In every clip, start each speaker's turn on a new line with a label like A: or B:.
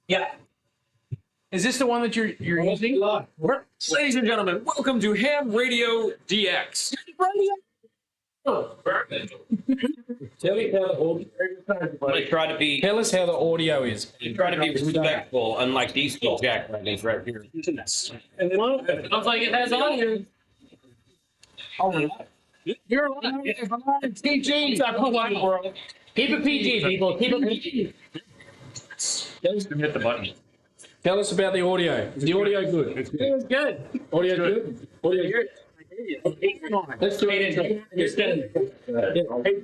A: Yeah. Is this the one that you're using?
B: Ladies and gentlemen, welcome to Ham Radio DX.
A: Tell us how the audio is.
B: Try to be respectful, unlike these two jackrabbits right here.
C: Looks like it has audio.
A: You're alive. PG.
C: Keep it PG, people. Keep it PG.
B: Hit the button.
A: Tell us about the audio. Is the audio good?
C: It's good.
A: Audio good? Audio good? Let's do it.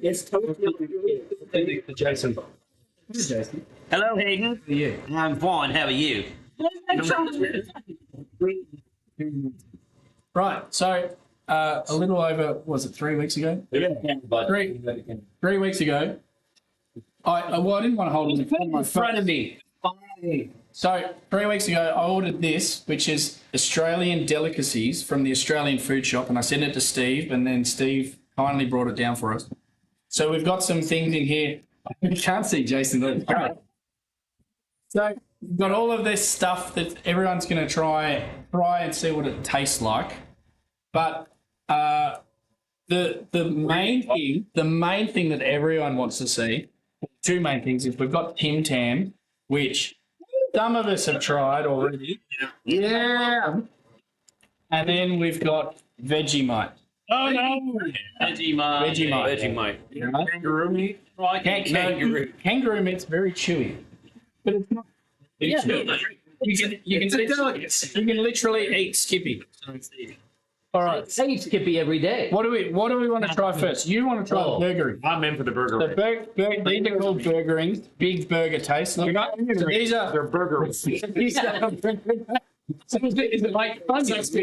A: It's totally Jason. This is Jason.
D: Hello, Hayden.
A: How are you?
D: I'm fine. How are you?
A: Right. So, a little over, was it 3 weeks ago? Three weeks ago. I didn't want to hold it in front of me. So 3 weeks ago, I ordered this, which is Australian delicacies from the Australian food shop, and I sent it to Steve, and then Steve kindly brought it down for us. So we've got some things in here. You can't see Jason. So we've got all of this stuff that everyone's going to try and see what it tastes like. But the main thing that everyone wants to see, two main things, is we've got Tim Tam, which some of us have tried already. Yeah. And then we've got Vegemite.
C: Oh no!
B: Vegemite.
A: Kangaroo meat. Kangaroo meat's very chewy, but it's not. It's chewy. You can literally eat Skippy. All right.
C: I eat Skippy every day.
A: What do we want to try first? You want to try the burgering?
B: I'm in for the burger.
A: The these are called burgerings. Big burger taste. These are
B: They're burger rings.
A: So is it like fun? So yes.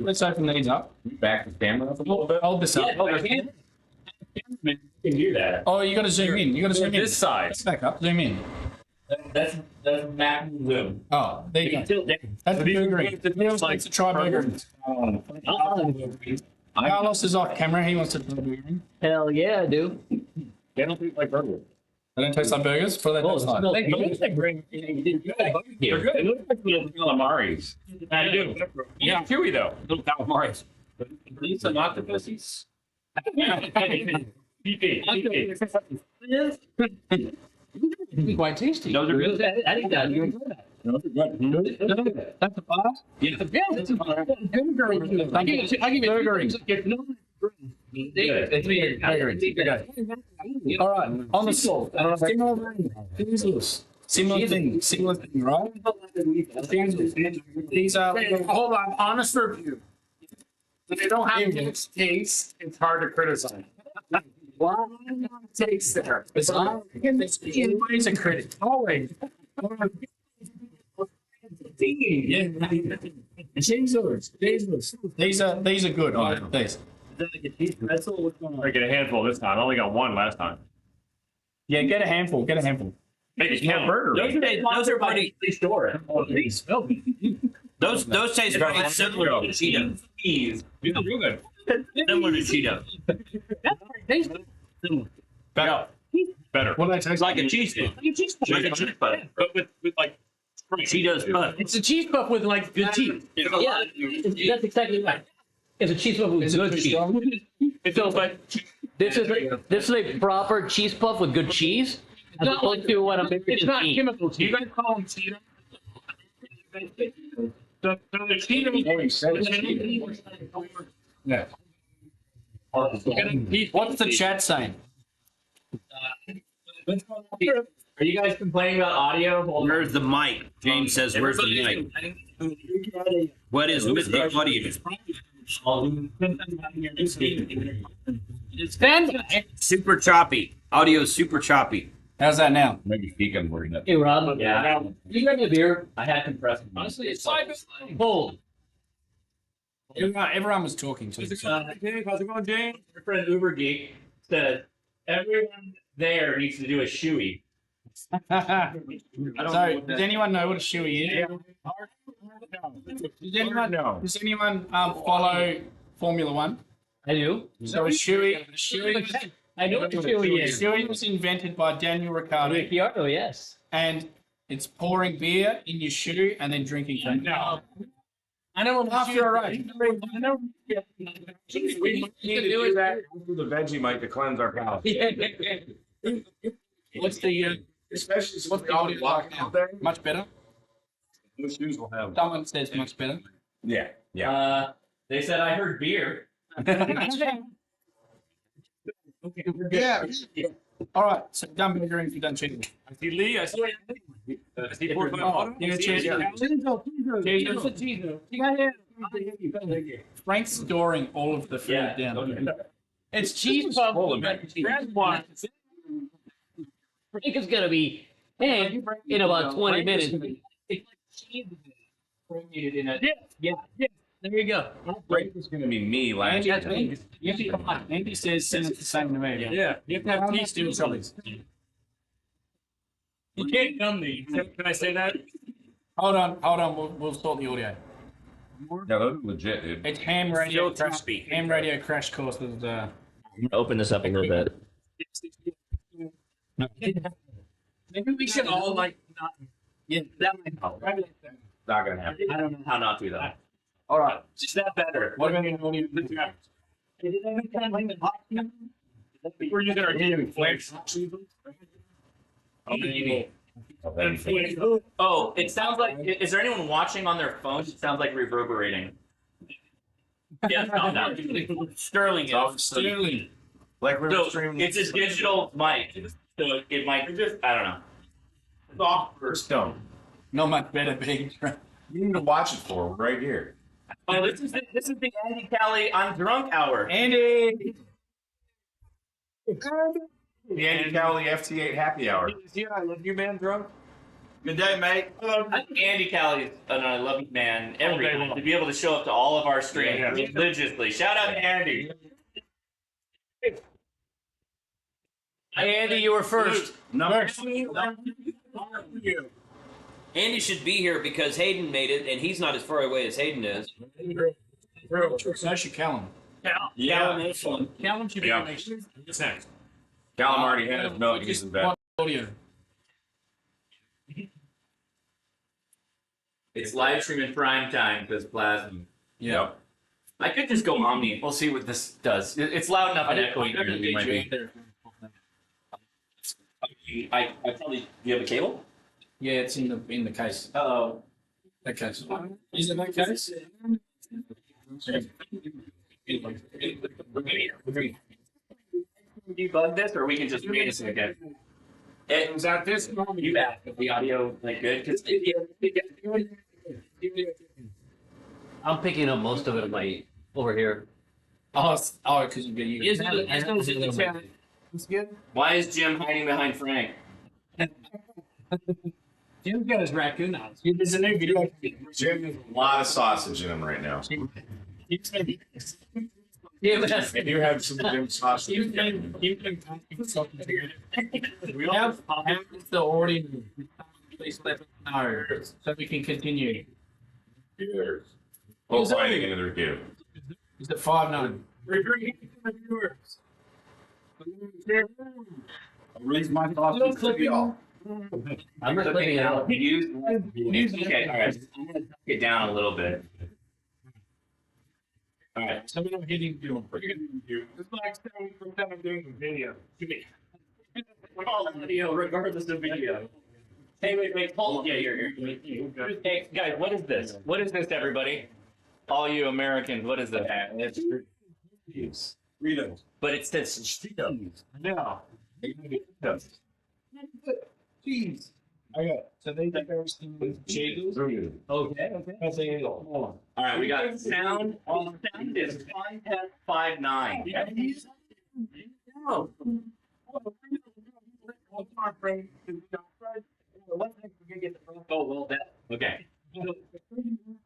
A: Let's open these up.
B: Back the camera up a little bit.
A: Hold this up.
B: You can do that.
A: Oh, you got to zoom in. You got to zoom in.
B: This side.
A: Back up. Zoom in.
B: That's Matt and Zoom.
A: Oh, there you go. That's the burgering. He likes to try burgering. Carlos is off camera. He wants to try burgering.
C: Hell yeah, I do.
B: They don't taste like burgers.
A: They don't taste like burgers? For that like.
B: They're good. It looks like little calamari. I do. Yeah, chewy though. Little calamari. These are not the pussies.
A: Quite tasty.
B: Those are good.
C: I think that.
A: That's the bar?
B: Yeah.
A: That's a bar. I give you burgering. All right. On the similar thing, right? These are.
E: Hold on, honest review. If you don't have good taste, it's hard to criticize. Why taste there?
A: It's always a critic. Always. These are good. All right, these.
B: I get a handful this time. I only got one last time.
A: Yeah, get a handful. Get a handful.
B: Make it count.
D: Those are pretty sure. Those taste very similar to Cheetos.
B: These are real good.
D: Similar to Cheetos.
B: Better.
A: What do they taste
D: It's like a cheese puff. Like a cheese puff.
B: But with like
D: Cheetos puff.
C: It's a cheese puff with like good cheese. Yeah, that's exactly right. It's a cheese puff with good cheese.
B: it feels like
C: This is a proper cheese puff with good cheese. As opposed to what I'm
E: It's not chemical cheese. You guys call them Cheetos? The Cheetos.
A: Yeah. What's the chat saying?
D: Are you guys complaining about audio? Where's the mic? James says, where's the mic? What is with the audio?
C: It's fan.
D: Super choppy. Audio is super choppy.
A: How's that now?
B: maybe speak I'm worried about.
C: Hey, Rob.
D: Yeah.
C: You grab me a beer?
D: I had compressed.
C: Honestly, it's cold.
A: Everyone was talking to us.
B: How's it going, James?
D: Your friend Uber Geek said everyone there needs to do a shoey.
A: So, does anyone know what a shoey is? Does anyone follow Formula One?
C: I do.
A: So a shoey
C: I know what chewy is.
A: Chewy was invented by Daniel Ricciardo,
C: Ricciardo, yes.
A: and it's pouring beer in your shoe and then drinking from it.
E: No.
C: I know what
A: After a race.
E: I know. We need to do that after the Vegemite to cleanse our palate.
A: What's the
E: Especially since
A: what's
E: we
A: the
E: all
A: audio
E: walk
A: like
E: out
A: now?
E: there.
A: Much better.
E: Those shoes will have.
A: Someone says much better.
E: Yeah. Yeah.
B: They said I heard beer.
A: Yeah. All right. So done begging if you're done cheating.
B: I see Lee. I see. I see four, five,
A: Oh, yeah, cheers. Frank's storing all of the food down.
C: It's cheese puff. Frank is gonna be in about 20 minutes. It's like cheese in a yeah. There you go.
E: Break is going to be me last
A: Andy, Andy says send it the same to me.
B: Yeah.
A: You have to have cheese still chilies.
B: You can't dumb me. Can I say that?
A: Hold on. We'll sort the audio.
E: Yeah, those are legit, dude.
A: It's ham radio
B: Still
A: crash.
B: crispy.
A: Ham radio crash course with
C: I'm gonna open this up a little bit.
B: Maybe we should all like not. Yeah, that might help.
E: Not going to happen.
B: I don't know how not to though.
A: All right.
B: Is that better?
A: What about the audio?
B: We're using our daily flames. Oh, it sounds like. Is there anyone watching on their phone? It sounds like reverberating. Yeah, calm down. Sterling is.
A: Sterling.
E: Like we were
B: So
E: streaming.
B: it's a digital mic. So it might just. I don't know.
E: Soft or stone.
A: Not much better being.
E: You need to watch it for right here.
B: Oh, this is the Andy Callie I'm drunk hour.
A: Andy.
E: The Andy Cowley FT8 happy hour.
B: Yeah, I love you, man. Drunk.
E: Good day, mate.
B: I think Andy Callie's an I love you, man. Every time to be able to show up to all of our streams religiously. Shout out to Andy.
C: Andy, you were first.
D: Andy should be here because Hayden made it, and he's not as far away as Hayden is.
A: So should Callum.
E: Yeah.
A: Callum should be
E: Yeah.
A: next.
B: What's next?
E: Callum already had his milk. He's in bed.
A: Audio.
B: It's live stream in prime time because Plasma.
A: Yeah.
B: I could just go Omni. We'll see what this does. It's loud enough and echoey here. I probably. Do you have a cable?
A: Yeah, it's in the case.
B: Oh.
A: That case. Is it that case?
B: You bug this, or we can just read it again. It was at this moment. You asked if the audio like good because
C: I'm picking up most of it over here.
A: Because you get you.
B: why is Jim hiding behind Frank?
A: Jim's got his raccoon out.
E: There's a new video. Jim has a lot of sausage in him right now.
C: Yeah, but
E: I do have some Jim sausage.
A: We have the audio. Please let us know so we can continue.
E: We'll find it in the review.
A: Is it 5-9?
E: Raise my sausage to y'all.
C: I'm not clipping it out.
B: Okay, all right. I'm gonna tuck it down a little bit. All right.
A: So we're not hitting you.
E: It's like from time I'm doing a video.
B: All audio, regardless of video. Hey, wait, hold on. Yeah, you're. Hey, guys, what is this? What is this, everybody? All you Americans, what is this?
E: It's Fritos.
B: But it says Cheetos.
E: No. Cheese. Okay. So they think I was doing cheese.
B: Okay. All right, we got sound. Sound is 559.
E: No.
B: Oh, well, that. Okay.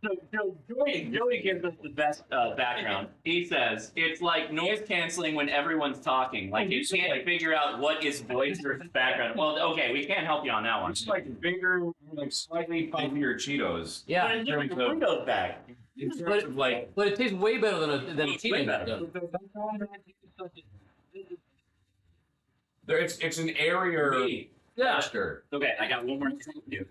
B: So Joey gives us the best background. He says it's like noise canceling when everyone's talking. Like you can't figure out what is voice versus background. Well, okay, we can't help you on that one.
E: It's like bigger, like slightly puffier Cheetos.
C: Yeah,
B: But in different Windows bag.
E: In terms of like,
C: but it tastes way better than a teenager does.
E: It's an area.
B: Yeah. Okay, I got one more thing to do.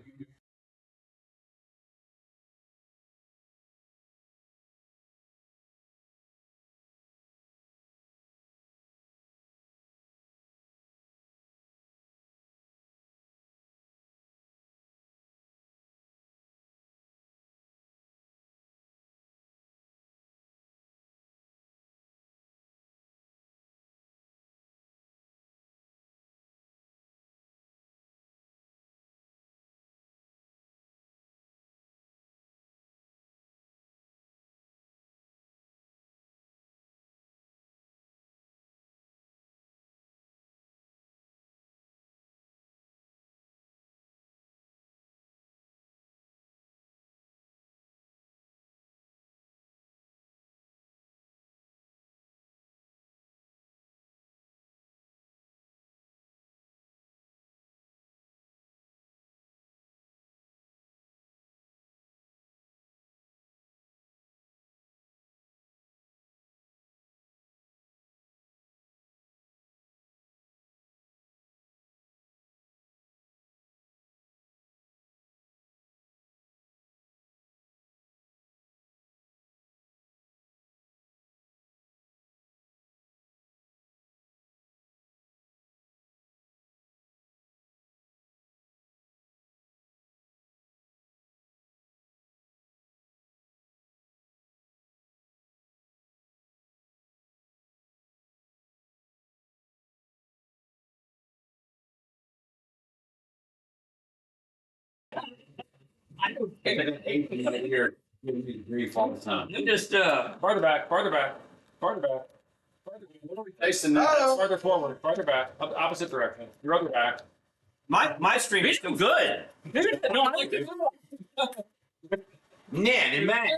D: Just farther back.
E: Facing that. Farther forward. Farther back. Opposite direction. Your other back.
D: My stream is still good.
B: No, I like it.
D: Man, man.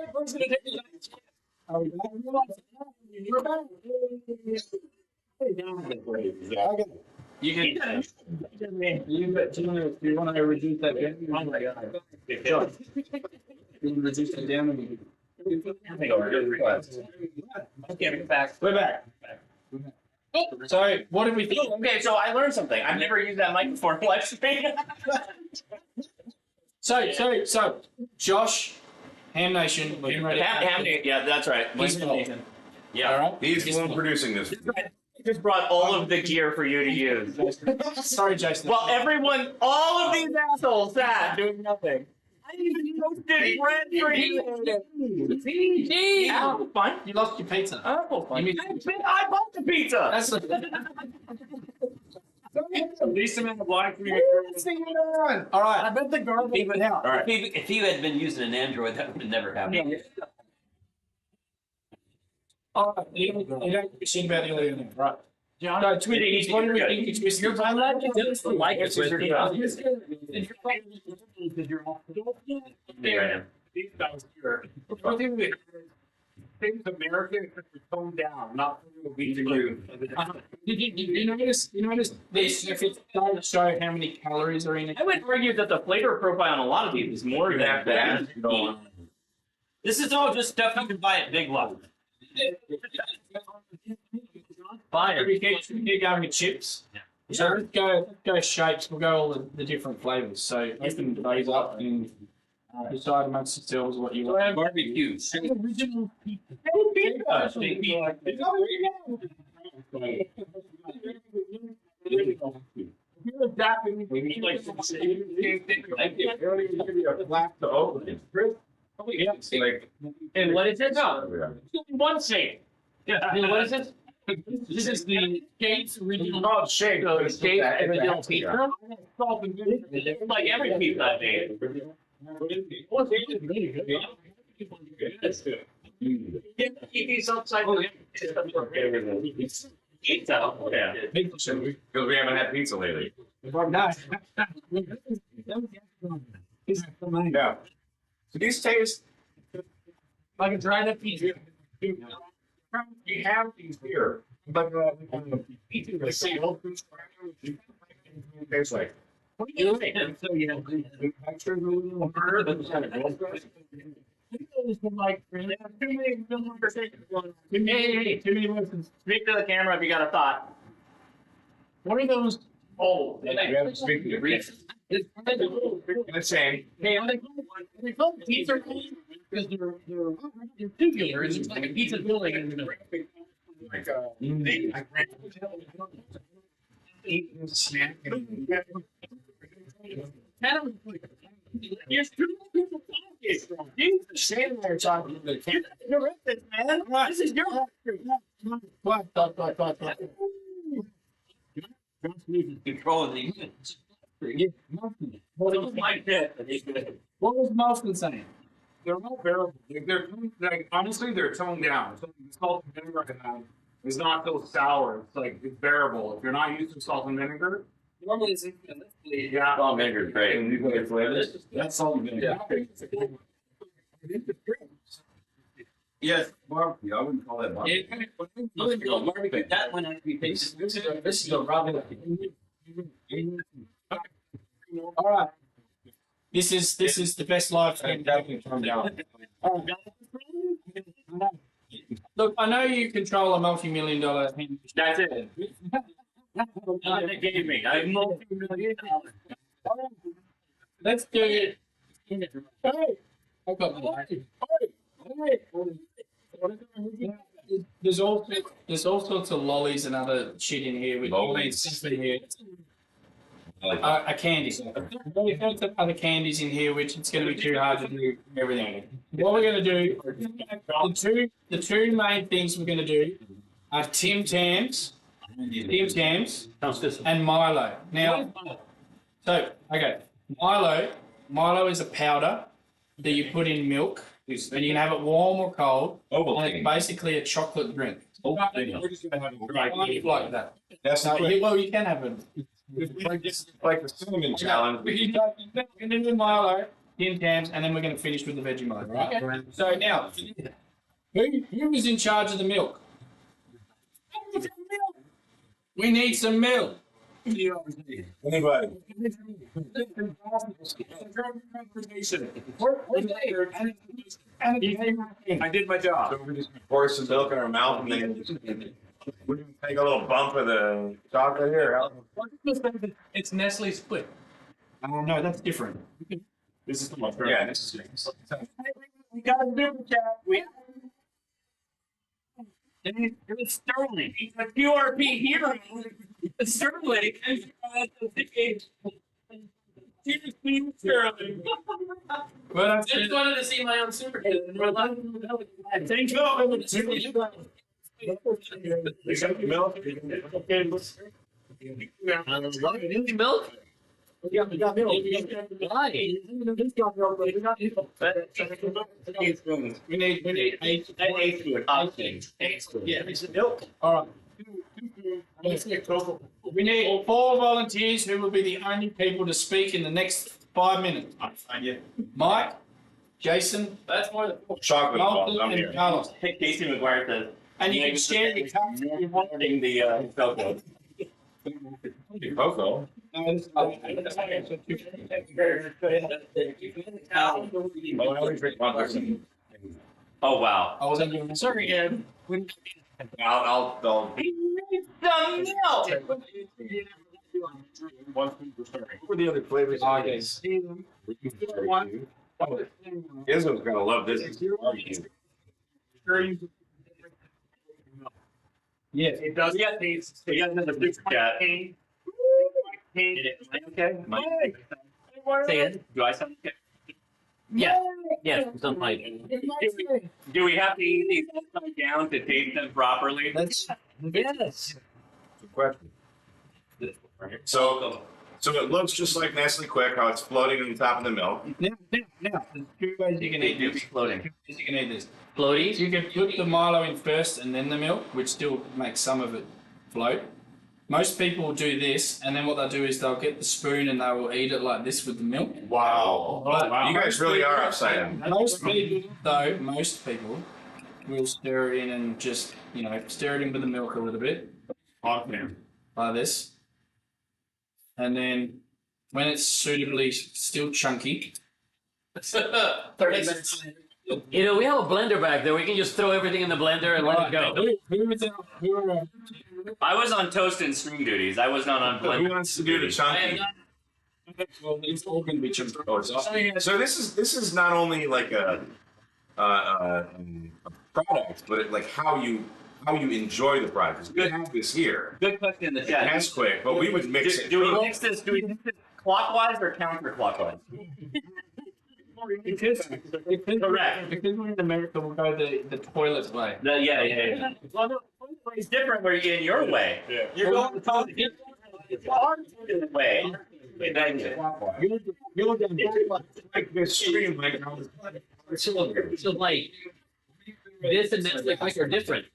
E: You can. You want to reduce that down? Oh my god. Sure. You can reduce it down.
B: Okay, back.
E: We're back. So, what did we think?
B: Okay, so I learned something. I've never used that mic before in live stream.
A: So, Josh, Ham Nation,
B: Yeah, that's right.
A: He's
B: Ham
A: involved.
B: Nation.
E: Yeah.
B: All right.
E: He's the one producing this.
B: I just brought all of the gear for you to use.
A: Sorry, Jason.
B: Well, everyone, all of these assholes sat doing nothing. I even posted bread for you.
A: PG.
B: Ow, fun.
A: You lost your pizza.
B: Oh, fun.
A: You
B: I bought the pizza.
A: That's the
E: Least amount of live
A: all right. I bet the garbage even out.
D: All right. If he had been using an Android, that would have never happened.
A: All right. You don't shit about the audio, right? No, Twitter. He's wondering if he can twist your phone.
B: Like it's with
E: These guys here. I think things American are toned down, not
A: Did you notice? You notice this? If it doesn't show how many calories are in it.
B: I would argue that the flavor profile on a lot of these is more than that.
D: This is all just stuff you can buy at Big Lots.
A: Fire. We keep going with chips. So let's go shapes. We'll go all the different flavors. So open those up and decide amongst yourselves what you want.
D: Barbecues.
A: Original
B: And what is it? No. One shake. And what is this?
A: This is the Gates original.
E: called shake.
B: So it's Gates original pizza. Like every pizza I made. Keep these upside down. Pizza. Yeah.
E: Because we haven't had pizza lately. Yeah. So these taste
A: Like a dried up pizza.
E: we have these here. But pizza the same. Tastes like.
B: What do you think? So you have
E: Extra a little harder than
B: like too many Hey, too many lessons. Speak to the camera if you got a thought.
E: What are those? Oh,
B: We have to speak to the Reese's.
E: the same.
C: Hey, they call them pizza rolls because they're tubular. It's like a pizza filling in the middle.
E: Like eating snack.
C: There's two people talking.
E: Jesus, Shane and I are talking about it.
C: You're right, man. This is your
E: What?
C: control the units. Like that.
E: What was Malston saying? They're not bearable. They're like honestly, they're toned down. So the salt and vinegar is not so sour. It's like it's bearable. If you're not used to salt and vinegar,
C: Normally it's
E: yeah.
B: Salt and vinegar is great.
E: And you put it flavors. That's salt and vinegar.
F: Yes, barbecue. I wouldn't call that barbecue.
C: barbecue. That one has to be tasted.
A: This is a rubber. All right. This is the best live stream. Look, I know you control a multi-million-dollar.
B: That's it. They gave me. I'm multi-million.
A: Let's do it. Hey, I got There's all sorts of lollies and other shit in here.
F: Lollies?
A: In here. A candy. We've got some other candies in here, which it's going to be too hard to do everything. What we're going to do, the two main things we're going to do are Tim Tams, and Milo. Now, okay, Milo is a powder that you put in milk, and you can have it warm or cold. And it's basically a chocolate drink.
F: We're just gonna have it
A: Like that.
F: That's
A: No,
F: not
A: well, you can have it.
F: like the cinnamon challenge.
A: We can do the Milo, Tim Tams, and then we're going to finish with the Vegemite. Right? Okay. So now, who is in charge of the milk? We need some milk.
F: Anybody?
E: I did my job.
F: So we just pour some milk in our mouth and then we can take a little bump of the chocolate here.
A: It's Nestle Split. No, that's different.
E: This is the most.
F: Yeah, this is
C: We got to do it, Jack. It's Sterling. He's a QRP hero. Sterling. Sterling.
A: Well,
C: I just wanted to see my own super kid. Thank you. Milk? We got milk. Why?
A: we need eight.
C: Yeah, it's milk.
A: All right. We need 4 volunteers who will be the only people to speak in the next 5 minutes. Mike, Jason,
C: That's more than
F: chocolate balls. I'm
A: Malcolm, and
F: here.
A: Carlos.
B: Casey McGuire says.
A: And you can share your cups.
B: You're wanting the Coco.
F: Coco.
A: No, this is
F: Oh, I only drink one person.
B: Oh wow.
A: I wasn't doing
C: sorry, Ed.
F: I'll
B: Some milk.
F: What were the other flavors?
A: Oh, yes.
F: Izzo's gonna love this.
A: Yes.
E: It does get these.
B: You got another super chat. Okay.
C: Say it.
B: Do I sound okay?
C: Yeah. Yes, something like
B: Do we have to eat these upside down to taste them properly?
A: That's
C: yes.
F: Good question. So it looks just like Nestle Quick, how it's floating on the top of the milk.
A: now. There's 2 ways you can
B: They
A: eat
B: do be
A: this.
B: floating.
A: 2 ways you can eat this.
C: Floaties?
A: You can put the Milo in first and then the milk, which still makes some of it float. Most people will do this, and then what they'll do is they'll get the spoon and they will eat it like this with the milk.
F: Wow.
A: But
F: You guys really are upside down.
A: most people will stir it in and just, stir it in with the milk a little bit, like this. And then when it's suitably still chunky,
C: 30 minutes. You know, we have a blender back there. We can just throw everything in the blender and let it go.
A: Who are
B: I was on toast and string duties. I was not on
F: Who
B: blend.
F: wants to do the chunky?
A: Well, it's all going to be chunky.
F: So this is not only like a product, but like how you enjoy the product. 'Cause we have this here.
B: Good question in the chat.
F: That's quick, but we would mix it.
B: Do we mix this? Do we mix it clockwise or counterclockwise? Correct.
A: Because we're in America, we'll go the toilet way.
B: Yeah. Well, no, it's different where you're in your way.
F: Yeah.
B: You're going the hard way.
E: You look at
F: Like this stream, like
C: So like this and Nestle Quick are different.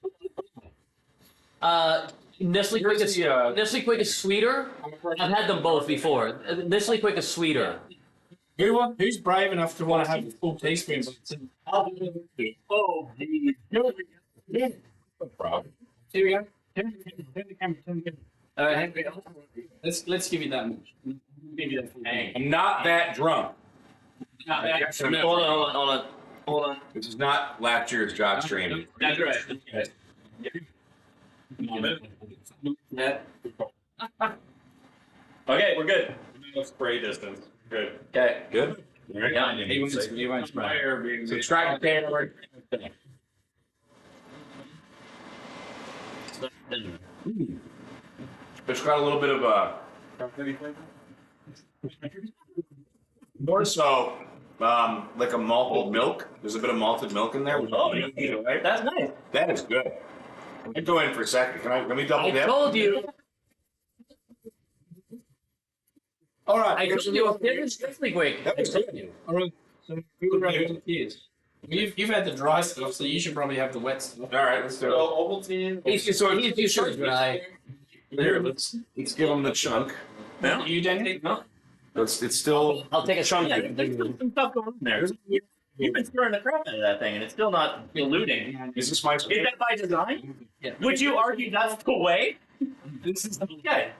C: Nestle Quick is Nestle Quick is sweeter. I've had them both before. Nestle Quick is sweeter.
A: Who's brave enough to want to have a full teaspoon?
B: Oh, geez.
A: No problem. Here we go. Turn the camera. All right, let's give you that much.
B: Give you that hang.
F: I'm not that drunk.
B: Hold on.
F: This is not last year's job stream.
B: That's right.
A: Yeah.
B: Okay, we're good.
F: Spray distance. Good.
B: Okay.
F: Good.
B: Yeah.
A: He won't spray.
F: Subtract the camera. It's got a little bit of more so like a malted milk. There's a bit of malted milk in there.
B: Oh, that's nice.
F: That is good. I'd go in for a second. Let me double
C: I
F: dip?
C: told you.
A: All right.
C: I told you. It's Nestle Quick.
F: That was good.
A: All right. So who ready? Cheers. You've had the dry stuff, so you should probably have the wet stuff.
F: All right, let's do it.
E: Ovaltine.
C: He's too short, dry.
F: Here, let's give them the chunk.
B: Yeah.
A: You, Danny? No?
F: It's still
C: I'll take a chunk.
B: Yeah, there's some stuff going on there. You've been stirring the crap out of that thing, and it's still not diluting.
F: Is this my
B: Is that by design?
A: Yeah.
B: Would you argue that's the way?
A: This is
B: Okay.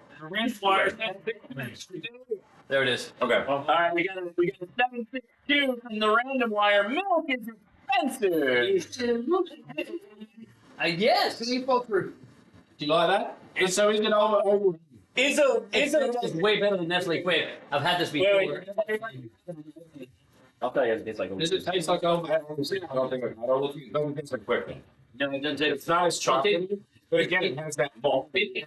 C: There it is.
F: Okay.
B: All right, we got a 762 from the random wire. Milk is expensive.
C: Yes.
A: you fall through. Do you like that? So is it over?
B: Izzo
C: It's way better than Nestle Quick. I've had this before.
B: I'll tell you, it's like
A: Does it taste like over?
F: I don't think it doesn't taste like quick.
C: No, it doesn't taste.
F: It's not as chocolatey, but again, it has that bulk.
C: It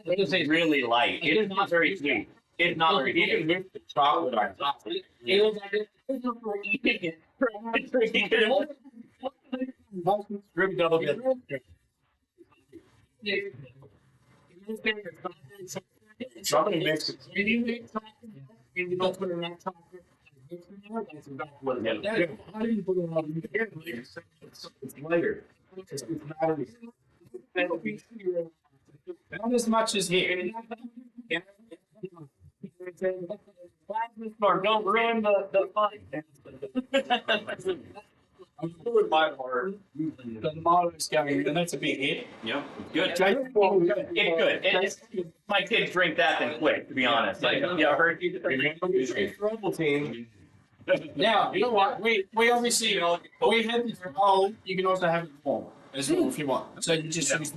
C: doesn't taste
B: really light. It's not very sweet. It's not very
F: You can mix the chocolate on top.
C: It was like this is for eating it.
F: Really double dip. Chocolate makes it.
E: You don't put it in that chocolate. That's exactly what it is.
F: Yeah. How do you put it on? It's lighter. It's
A: Not as much as here.
B: Don't ruin the fun.
E: I'm doing my part.
A: The motto's going, and that's a big hit.
B: Yeah, good. It's good. My kids drink that then quick, to be honest. Like, yeah, I heard you.
F: Ovaltine.
A: Now, you know what? We obviously we had this cold. You can also have it warm as well if you want. So you just use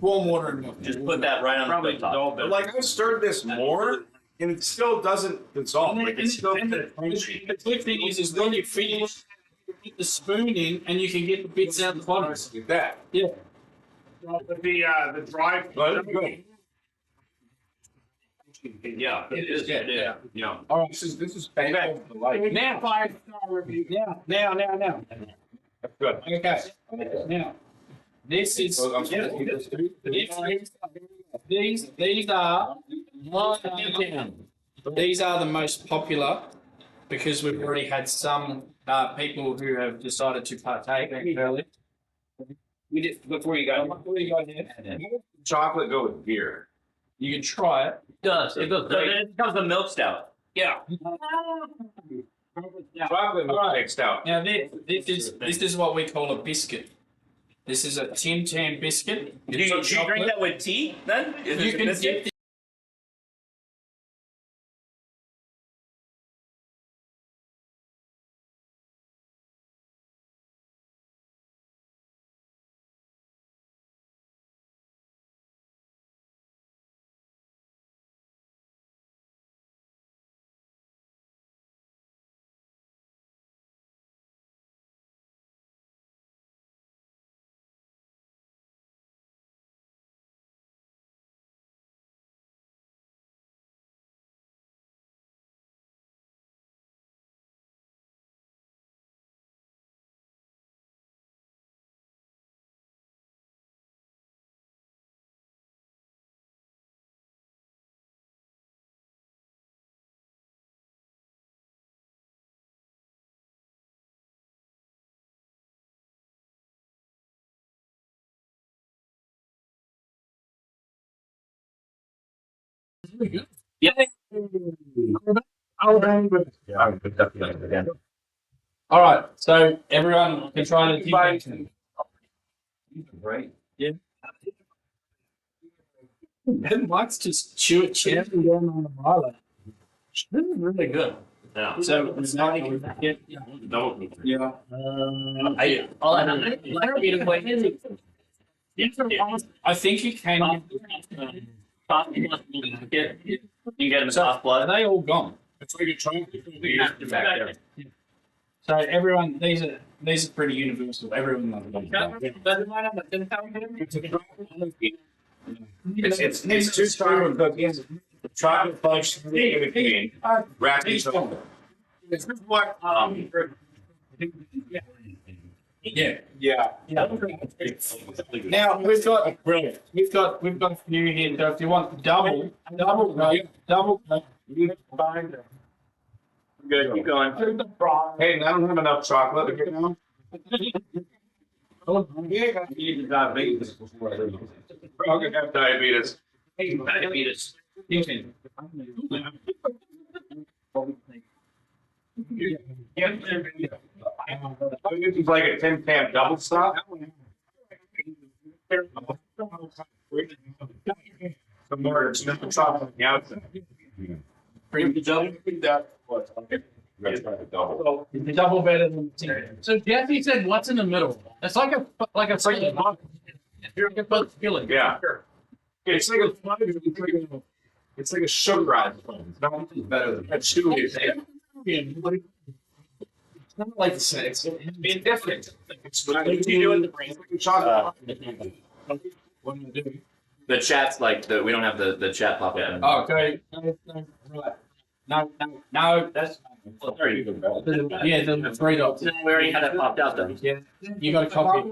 A: warm water and milk.
B: Just put that right on the top.
F: But like I've stirred this more, and it still doesn't dissolve. Like it's still.
A: The good thing is when you finish, you put the spoon in, and you can get the bits out the bottom.
F: Like that.
A: Yeah.
E: The dry.
F: But it's good.
B: Yeah, it is. Yeah.
A: All right.
F: This is fantastic. Like
A: Now, 5-star review. Now.
F: that's good.
A: Okay. Now, this is.
F: So I'm supposed to eat this too?
A: These are the most popular because we've already had some people who have decided to partake early. We did before you go here.
F: Chocolate go with beer.
A: You can try it.
C: It does. It goes
B: So
C: great.
B: then it becomes a milk stout.
A: Yeah.
F: Chocolate
A: All right.
F: mixed out.
A: Now this is what we call a biscuit. This is a Tim Tam biscuit.
B: Do you drink that with tea then? Is
A: You
B: it a
A: can
B: biscuit?
A: dip the
C: Yeah.
A: All right, so everyone can try to
B: Right.
A: Ben Mike's just chewing down on the miler. This is really good.
B: Yeah.
A: So it's not yeah. I think you can.
B: You can get them
A: So
B: soft blood.
A: are they all gone?
E: That's what you're trying to do.
B: Back there.
A: So everyone, these are pretty universal. Everyone loves them.
F: It's too strong with cookies. Chocolate fudge in between. Raspberry chocolate.
E: This is what.
A: Yeah.
E: Yeah.
A: Now we've got a few here. So if you want double.
B: Good, keep going.
E: Hey, I don't have enough chocolate right now.
F: You diabetes before I leave.
E: I'm gonna have diabetes.
B: Diabetes.
E: This is like a 10-can double stop. Some more chocolate on the outside.
A: Double better than so Jesse said, "What's in the middle?" It's like a You're a both feeling.
E: Yeah. It's like it's like a sugarized one. It's not better than that. It's not like the same. It's different. It's what you do in the brain. It's like a chocolate. What do I do?
B: The chat's like we don't have the chat pop up.
A: Oh, okay. No, that's yeah, the three dots.
B: No, we already had that popped out though.
A: Yeah, you got to copy.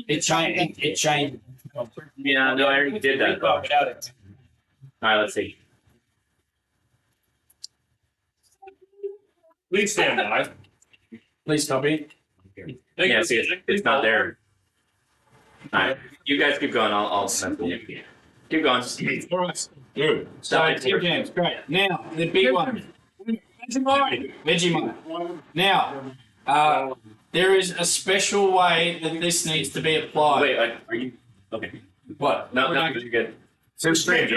A: It changed. It changed.
B: Yeah, no, I already did that. All right, let's see.
E: Please stand by.
A: Please copy.
B: Yeah, see, it's not there. All right, you guys keep going. I'll keep going.
E: Dude.
A: So Tim James, great. Now the big one. Vegemite. Now, there is a special way that this needs to be applied.
B: Wait, are you okay?
A: What?
B: No, you're good.
E: So strange.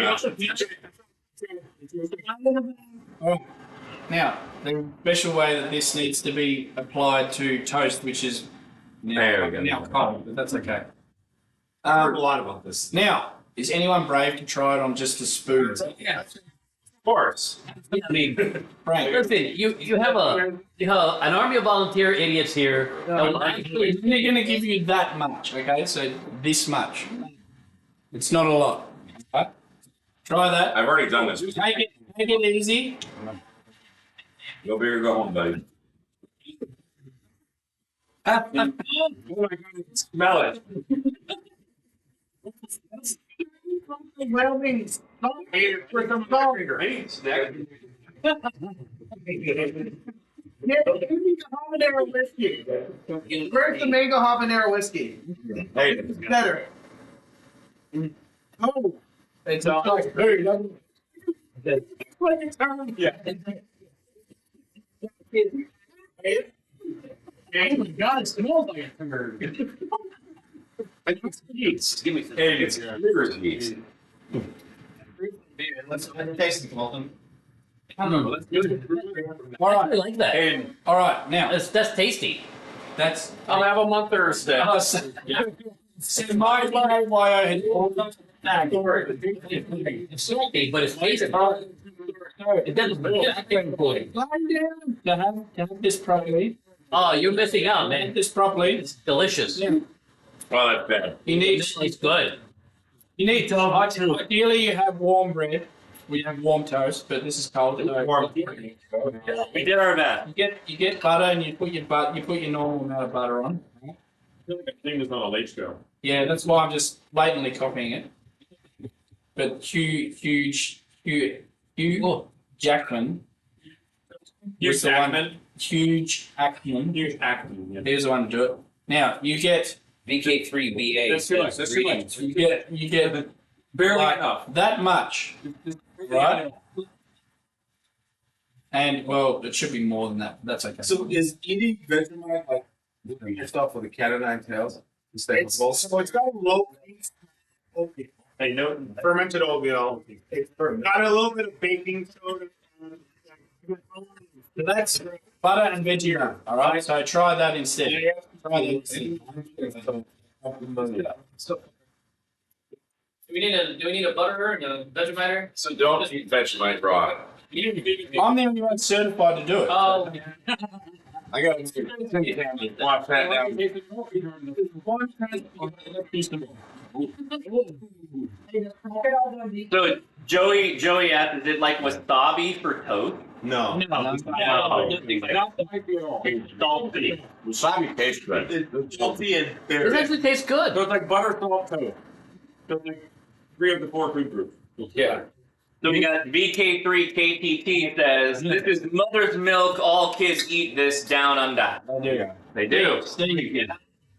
A: Now, the special way that this needs to be applied to toast, which is
B: There we go.
A: now cold, but that's okay.
E: I heard a lot about this.
A: Now, is anyone brave to try it on just a spoon?
C: Yeah.
E: Of course.
C: I mean,
A: Frank,
C: listen, you have an army of volunteer idiots here. That will actually,
A: they're going to give you that much, okay? So this much. It's not a lot. Right? Try that.
F: I've already done this.
A: Take it easy.
F: Go big or go home, buddy.
E: Oh my God, smell it. For some great.
G: Habanero whiskey. Where's the mango habanero whiskey?
F: Hey,
G: It's better.
A: Oh,
G: It's
A: like food.
E: Yeah.
A: Oh my God, it smells like a turd.
E: It's yeast.
B: Give me some.
F: hey, it's liver yeast.
G: Let's taste it, Colton.
A: All
C: I
A: right,
C: like that.
F: Hayden,
A: all right. Now
C: That's tasty.
A: that's.
B: I'll have them on Thursday.
A: So my way why I had all that.
C: It's salty, but it's tasty. It doesn't.
A: Line down to have this properly.
C: Oh, you're missing out,
A: Have
C: man.
A: this properly.
C: It's delicious.
A: Yeah.
F: oh, that's bad.
A: You need.
C: It's good.
A: You need to. Ideally, you have warm bread. We have warm toast, but this is cold. So
B: We did our best.
A: you get butter and you put your normal amount of butter on.
E: I feel like a thing is not a late show.
A: Yeah, that's why I'm just blatantly copying it. But Hugh Jackman.
E: Hugh
A: was the one-
E: Jackman?
A: Huge Ackman.
E: Huge acting. Yeah.
A: Here's the one to do it. Now you get
D: VK3BA.
E: That's too much. That's too much.
A: you get
E: Barely
A: like,
E: enough.
A: that much, right? And well, it should be more than that. That's okay.
E: So is eating Vegemite like living yourself with a cat o' nine tails? So it's got a low oatmeal.
B: Hey, no.
E: Fermented oatmeal. It's got a little bit of baking soda.
A: So that's butter and veggie nut. All right, so try that instead. Try that instead.
C: Do we need a butter and a Vegemite?
F: So don't eat Vegemite raw.
A: I'm the only one certified to do it.
C: Oh,
F: I got to wash that down.
B: So Joey asked, is it like wasabi for toast?
F: No.
B: No. It's salty.
F: Wasabi tastes good.
E: It's salty and
C: this
E: bitter.
C: actually tastes good.
E: So it's like butter salt toast. So it's like 3 of the 4 food groups.
F: Yeah.
B: So we got VK3KTT says, this is mother's milk, all kids eat this down under. They do.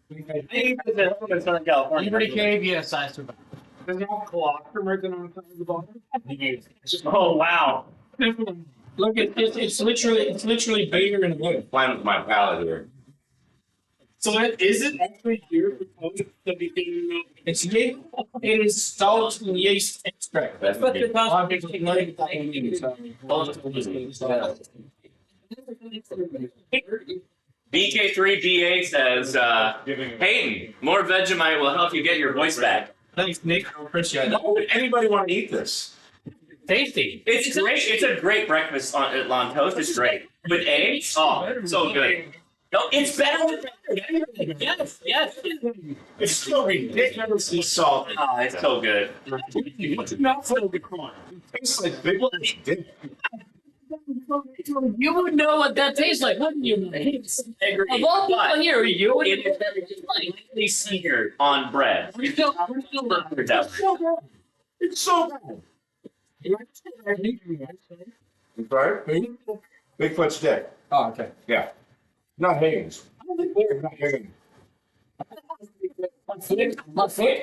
B: In Southern California.
C: Liberty Cave, yes, I survived.
E: Does it have colostrum written on the bottom?
B: Oh, wow.
A: Look, it's literally beer in a blue.
F: Playing with my palate here.
E: So is it actually here supposed to be being
A: It's yeast. It is salt and yeast extract.
F: That's
C: But the
A: I've been learning that in uni, so-
B: VK3BA says, Hayden, more Vegemite will help you get your voice back.
A: Thanks, Nick. I appreciate
F: Why
A: that.
F: would anybody want to eat this?
C: Tasty.
B: It's great. It's a great breakfast on toast. It's great. With eggs, oh, so good. No, it's better with butter.
C: Yes, yes.
F: It's so ridiculously salty.
B: Oh, it's so good.
E: It's not so good corn.
F: It tastes like big dip.
C: You would know what that tastes like, wouldn't you?
B: Agreed.
C: Of all
B: But
C: people here, you would
B: it is lightly seared on bread.
C: We're still
F: It's so good. I'm sorry? Bigfoot's dick.
A: Oh, okay.
F: Yeah. Not Hayden's. Not Hayden.
A: My foot.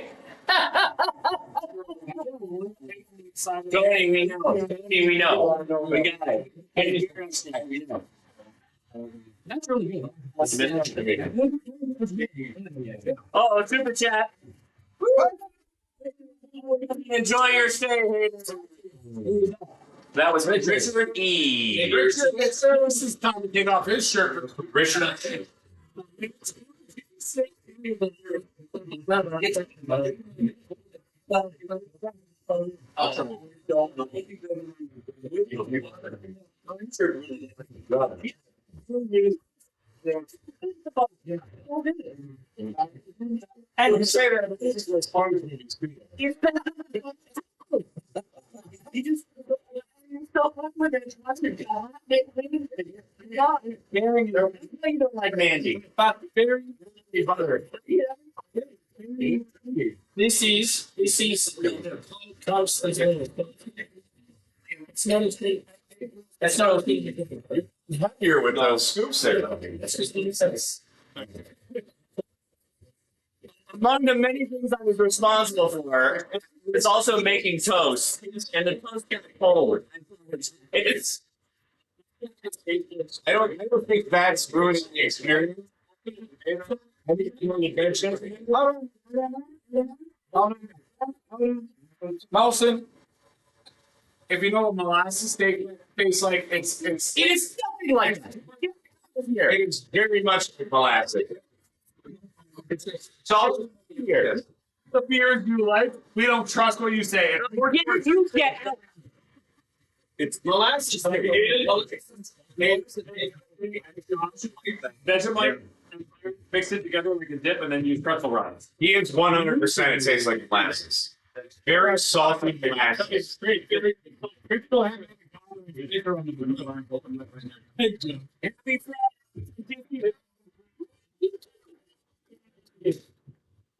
B: Tony, we know. Tony, we know. We got it. We know.
C: That's really good.
B: Oh, super chat. Enjoy your stay, Hayden. That was Richard E.
E: This is time to take off his shirt.
F: Richard.
B: And say that this is you don't like Mandy.
A: But very This is toast as well. It's not a thing. That's not a thing.
F: Here with those scoops there.
A: That's just the sense.
B: Among the many things I was responsible for, it's also making toast. And the toast gets cold. It's
F: I don't think that's ruining the experience.
A: Molson,
E: If you know what molasses steak tastes like, it is
B: something like that.
F: It is very much molasses.
E: salt. The beers you like, we don't trust what you say.
B: We're getting you get
F: It's molasses.
E: Vegemite, mix it together like a dip, and then use pretzel rinds.
F: He is 100% it tastes like molasses. Very salty molasses.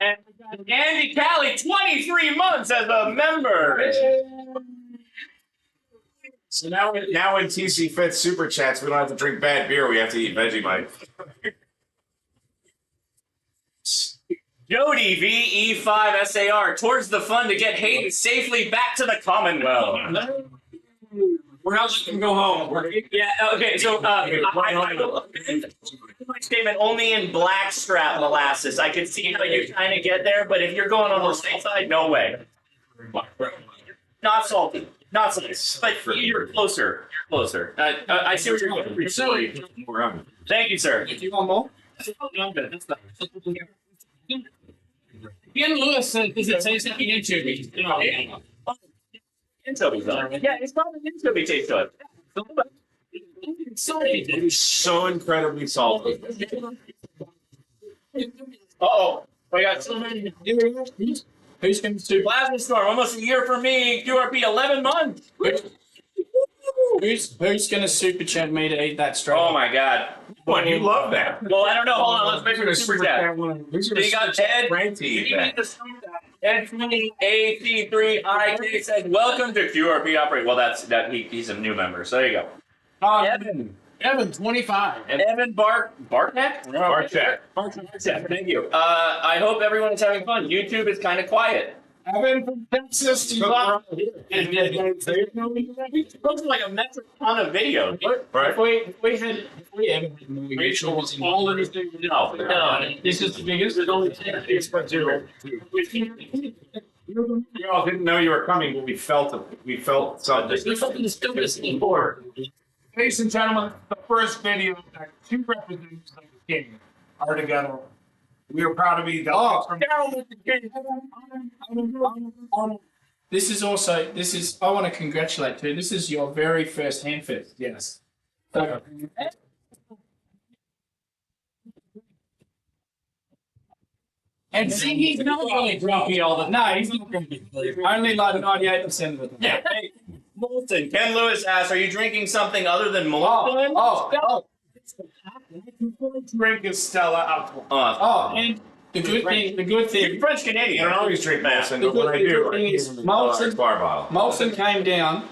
B: And Andy Callie, 23 months as a member.
F: So now in TC Fit Super Chats, we don't have to drink bad beer, we have to eat Vegemite.
B: Jody VE5SAR towards the fund to get Hayden safely back to the Commonwealth.
E: We're not letting him go home.
B: Yeah, okay, so I will my statement only in blackstrap molasses. I could see how you're trying to get there, but if you're going on the safe side, no way. Not salty. Not salty. But you're closer. You're closer. I see where you're going. Thank you, sir.
A: Do you want more? Ian Lewis said, does it say something anchovy?
B: Anchovies on it. Yeah, it's got an anchovy taste to it. It's salty.
E: It's so incredibly salty.
B: Uh-oh. I got so many.
A: Who's going to
B: Plasma Storm, almost a year for me. QRP, 11 months.
A: Who's going to super chat me to eat that straight?
B: Oh my god.
F: What? You love that?
B: Well, I don't know. Hold on. Let's make it a super chat. So you got Ted. Ed3AC3IK says, welcome to QRP Operate. Well, he's a new member. So there you go.
A: Evan, 25.
B: And Evan Bartek?
F: Bartek.
B: Bartek, thank you. I hope everyone is having fun. YouTube is kind of quiet.
A: Evan from Texas.
B: It's posted like a metric ton of videos.
F: Right.
A: If we had Evan, make sure it's all in his
B: No.
A: This is the biggest. There's only 10 things but 0.
E: We all didn't know you were coming, but we felt it. We felt something.
C: There's something to still listening for.
E: Ladies and gentlemen, the first video that two representatives of the king are together. We are proud to be delegates from
A: down with the king. This is, I want to congratulate too. This is your very first handfist.
E: Yes.
A: So, and see, he's not really grumpy all the. No, he's not grumpy. Only like 98% of it.
B: Yeah. Hey, Molson. Ken Lewis asks, are you drinking something other than Molson?
A: Oh.
E: Drink is Stella alcohol.
A: And the good thing.
B: You're French Canadian.
F: I don't always drink Molson,
A: The
F: but when I do,
A: good thing
F: I
A: is
F: give them a large bar bottle.
A: Molson came down,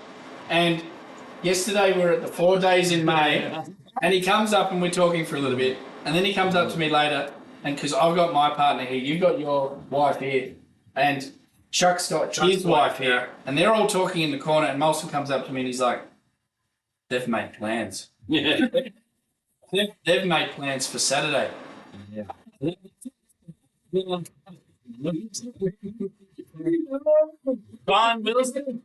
A: and yesterday we were at the 4 days in May, and he comes up and we're talking for a little bit, and then he comes up to me later, and because I've got my partner here, you've got your wife here, and Chuck's got his wife here, and they're all talking in the corner, and Molson comes up to me and he's like, they've made plans. They've made plans for Saturday. Yeah.
B: Don Wilson.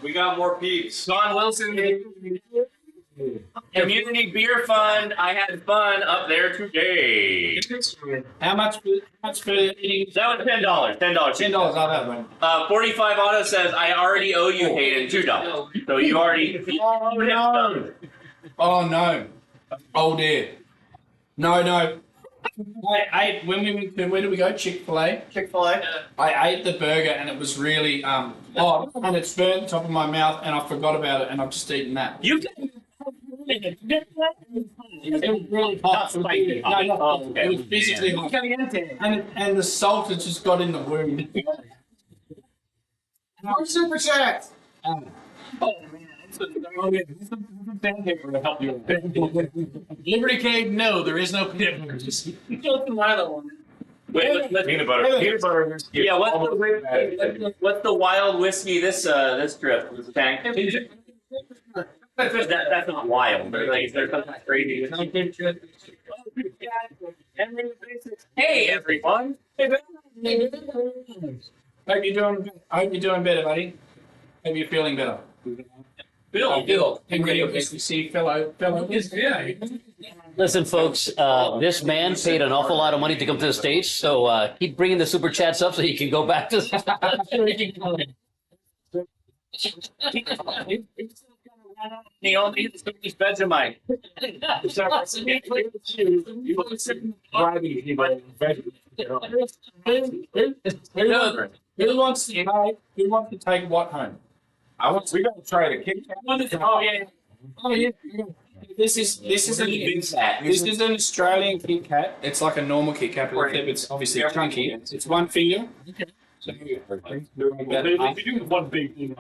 E: We got more peeps.
B: Don Wilson. Community Beer Fund. I had fun up there today.
A: How much for eating?
B: That was $10.
A: $10. I'll have one.
B: 45 Auto says, I already owe you, Hayden, $2. So you already.
A: Oh no! Oh no! Oh dear! No. I ate when we went to, where did we go? Chick-fil-A. I ate the burger and it was really hot and it's burnt the top of my mouth and I forgot about it and I've just eaten that.
B: You
A: It was really hot.
B: Not spicy hot.
A: No, not hot.
B: Okay.
A: It was physically hot. And the salt had just got in the wound.
G: More super chats.
A: Oh man.
E: To help you.
A: Liberty Cave, no, there is no peanut just
B: Wait,
F: Peanut butter.
B: yeah, what's the wild whiskey this trip? Tank? That's not wild, but like there's something crazy. Hey everyone!
A: Hope you're doing better, buddy. Hope you're feeling better. Bill. And radio see fellow. Yeah.
C: Listen, folks, this man paid an awful lot of money to come to the States, so keep bringing the super chats up so he can go back to
B: He only hits his Vegemite.
A: Who wants to take what home?
E: We gotta try the Kit Kat.
A: Oh yeah. This is an Australian Kit Kat. It's like a normal Kit Kat, but it's obviously chunky. It's one finger. So
E: One big thing.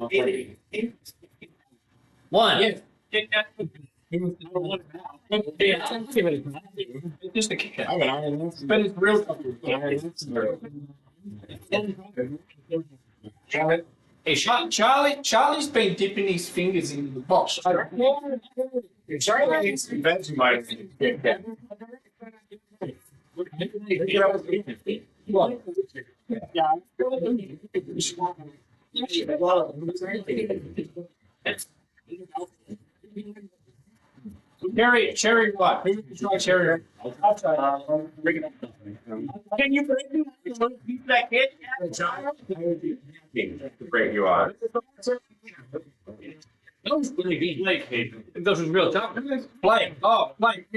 C: one.
A: yeah. Just a kick
E: I
A: out.
E: have an iron, but it's real comfortable. Charlie,
A: Hey, Charlie's been dipping his fingers into the box.
E: Charlie needs some Vegemite.
A: Cherry what? Try cherry. I'll try. Bring it up.
D: Can you break that kid?
F: To break you off.
C: Those really be like those was real tough.
A: Blake. Oh, Blake.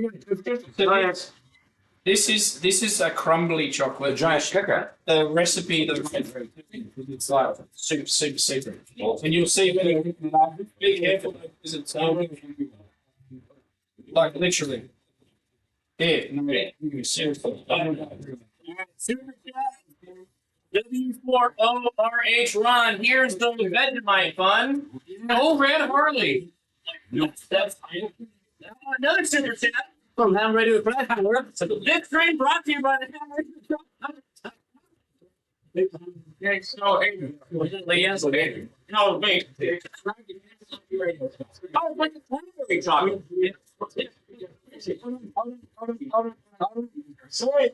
A: This is a crumbly chocolate.
F: Giant kicker.
A: The recipe that I went through. It's like super secret. And you'll see when you open it up. Be careful because it's like literally. Yeah, no, seriously.
B: Super chat. W4ORH Ron, here's the Vegemite fun.
C: Oh, Red Harley.
B: That's another super chat.
C: From Ham Radio Platform.
B: This stream brought to you by the Ham
E: Yeah, so Hayden.
C: Yes, okay.
B: No, wait.
E: Oh, like a cranberry chocolate. Sorry.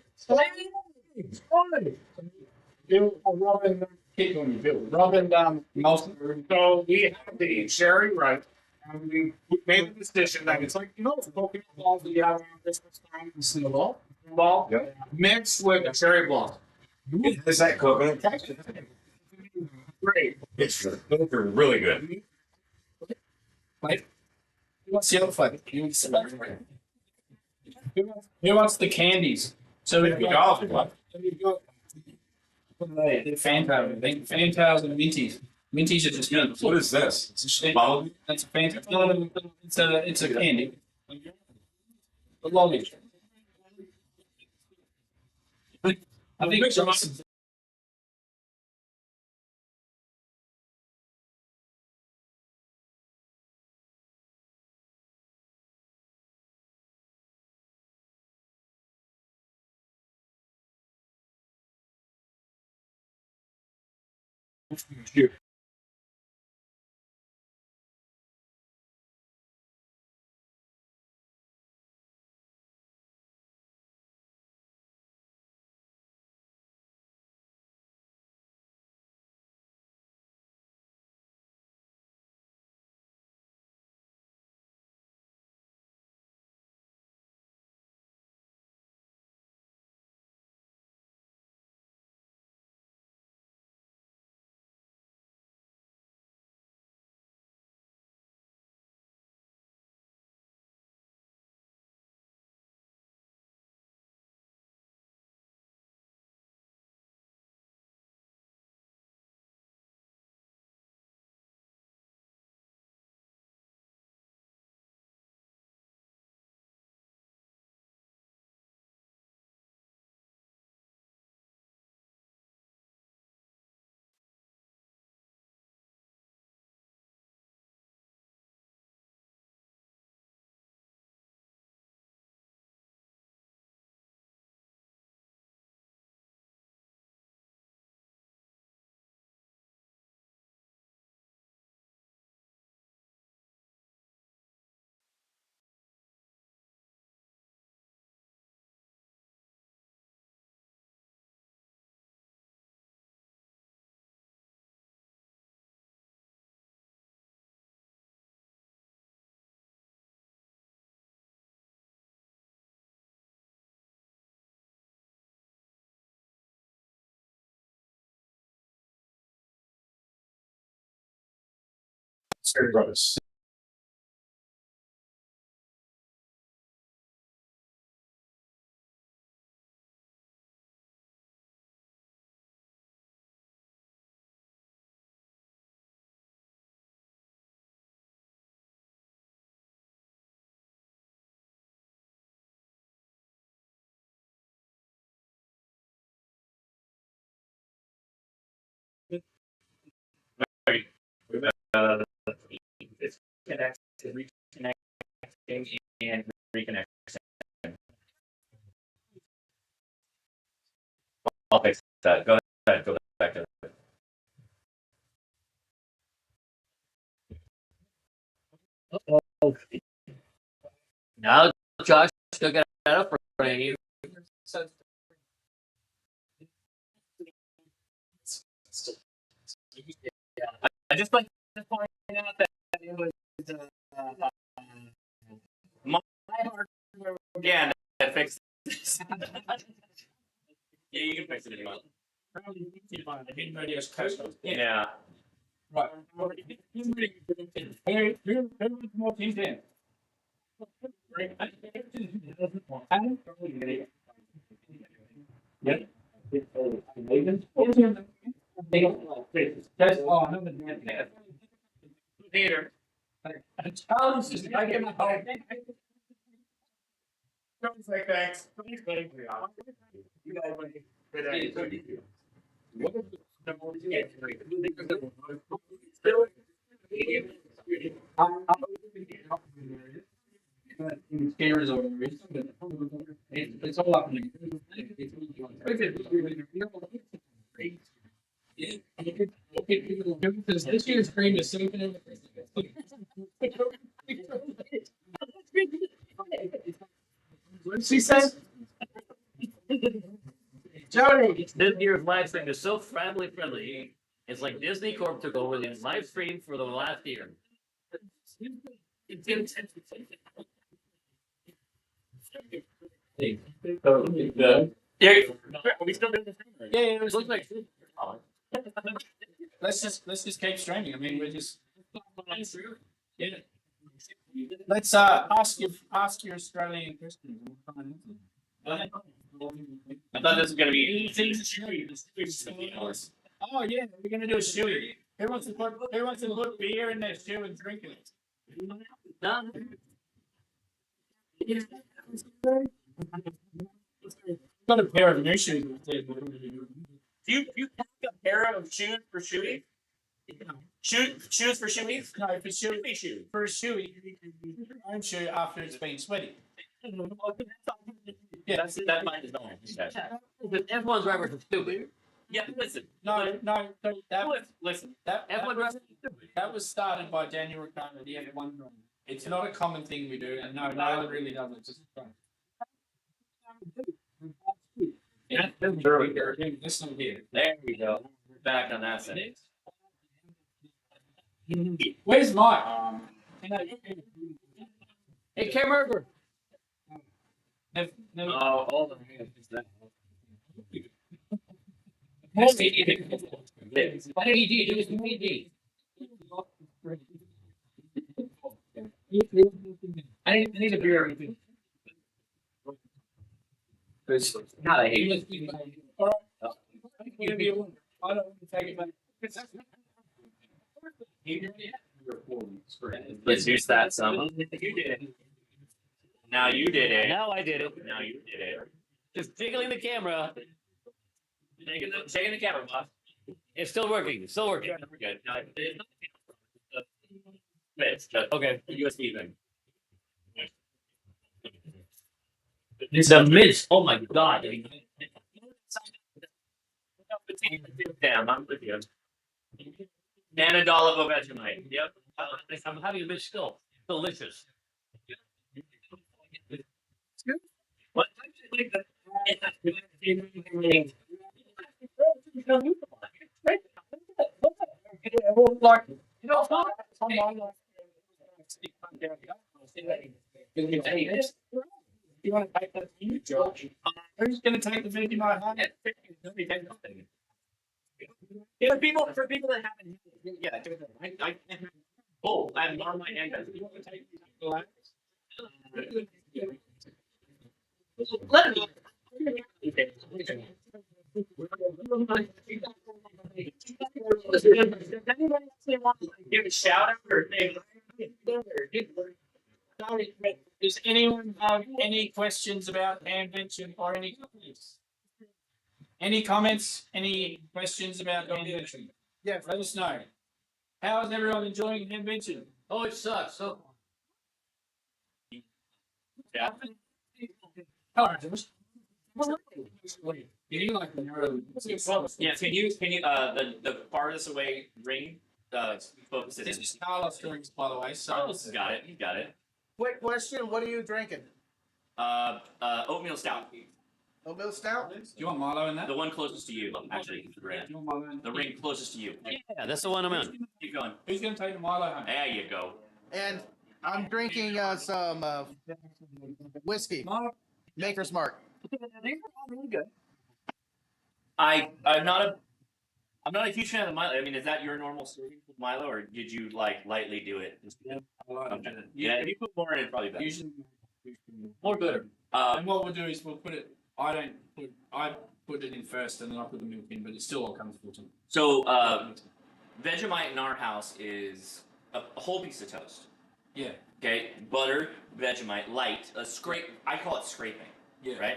A: Robin Molson.
E: So we have the cherry right, and we made the decision that it's like, it's Pokemon balls that you have around Christmas time, the snowball, mixed with a cherry blossom.
F: Is that coconut texture?
E: Great.
F: It's those are really good.
A: What's the other flavor? Who wants the candies? So we've got the Fanta. Fantas and Minties. Minties are just mint.
F: What is this? Bubble?
A: That's a Fanta. No, it's a candy. A lolly. I think Johnson.
F: Brothers.
C: Now, Josh, still got that up for you.
B: I just like to point out that it was my hardware again that fixed this. Yeah, you can fix it if you want. Yeah.
A: Right. Hey, here's more teams in. Yep. That's all.
B: Theater.
A: Charles is I get my home.
E: Sounds like thanks. You guys want to
A: Scares or it's all up in because this year's stream is so what did she say?
C: Jody, this year's live stream is so family friendly. It's like Disney Corp took over the live stream for the last year.
B: Yeah, are we still doing this?
C: Yeah, it looks like.
A: Let's just keep streaming. I mean, we're just yeah. Let's ask your Australian questions.
B: I thought this was gonna be.
A: Oh yeah, we're gonna do a shoey. Who wants to put beer in their shoe and drink it? Got a pair of new shoes.
B: You pack a pair of shoes for shooting? Shoes for shooting?
A: No, for shoe. For a shoey, you can use your own shoe after it's been sweaty. Yeah,
B: That mine is not.
C: F1 drivers are stupid.
B: Yeah, listen.
A: no,
B: Listen.
A: that
C: F1 drivers are stupid.
A: that was started by Daniel Ricciardo, the F1 driver. It's not a common thing we do, and no one really does it. Just
B: Yeah,
A: listen here.
B: there we go. We're back on that sentence.
A: Where's Mike?
C: Hey, Camera.
A: Never.
B: Oh, all the that.
C: What did he do? It was me.
A: I need a beer.
B: God, I hate it.
A: All right. Whatever you want. I don't want to take it back.
B: Let's use that some. You did it. Now you did it.
C: Now I did it.
B: Now you did it.
C: Just jiggling the camera.
B: Shaking the camera, boss.
C: It's still working. It's still working.
B: We're good. No, it's just
C: Okay.
B: USB thing.
C: The mints. Oh my god.
B: Damn, I'm with you. And a dollop of Vegemite. Yep.
C: I'm having a mint still. Delicious.
B: What?
A: You want to take that to you, George? Who's going to take the Vegemite home?
B: Yeah, for people that haven't, yeah, I oh, I'm on my hand. You want to take the last? Let me. Does anyone actually want to give a shout out or say?
A: Does anyone have any questions about Hamvention or any comments? Any comments? Any questions about Hamvention? Yeah, let us know. How is everyone enjoying Hamvention?
C: Oh, it sucks. So.
B: Yeah.
A: Hello, George. You like the narrow?
B: Yeah, can you the farthest away ring focus it
A: This
B: in.
A: is Carlos drinks, by the way. So
B: Carlos got it. You got it.
G: Quick question: what are you drinking?
B: Oatmeal stout.
G: Oatmeal stout.
A: Do you want Milo in that?
B: The one closest to you, actually.
A: Do you want Milo in
B: The ring closest to you.
C: Yeah, that's the one I'm on.
B: Keep going.
A: Who's going to take the Milo home?
B: There you go.
G: And I'm drinking some whiskey.
A: Milo.
G: Maker's Mark.
B: Really good. I'm not a huge fan of Milo. I mean, is that your normal serving of Milo, or did you like lightly do it? Okay. Yeah, if you put more in, it's probably better.
A: Usually
B: More good.
A: and what we'll do is we'll put it. I put it in first, and then I put the milk in, but it still all comes full time.
B: So Vegemite in our house is a whole piece of toast.
A: Yeah.
B: Okay, butter, Vegemite, light, a scrape. I call it scraping.
A: Yeah.
B: Right.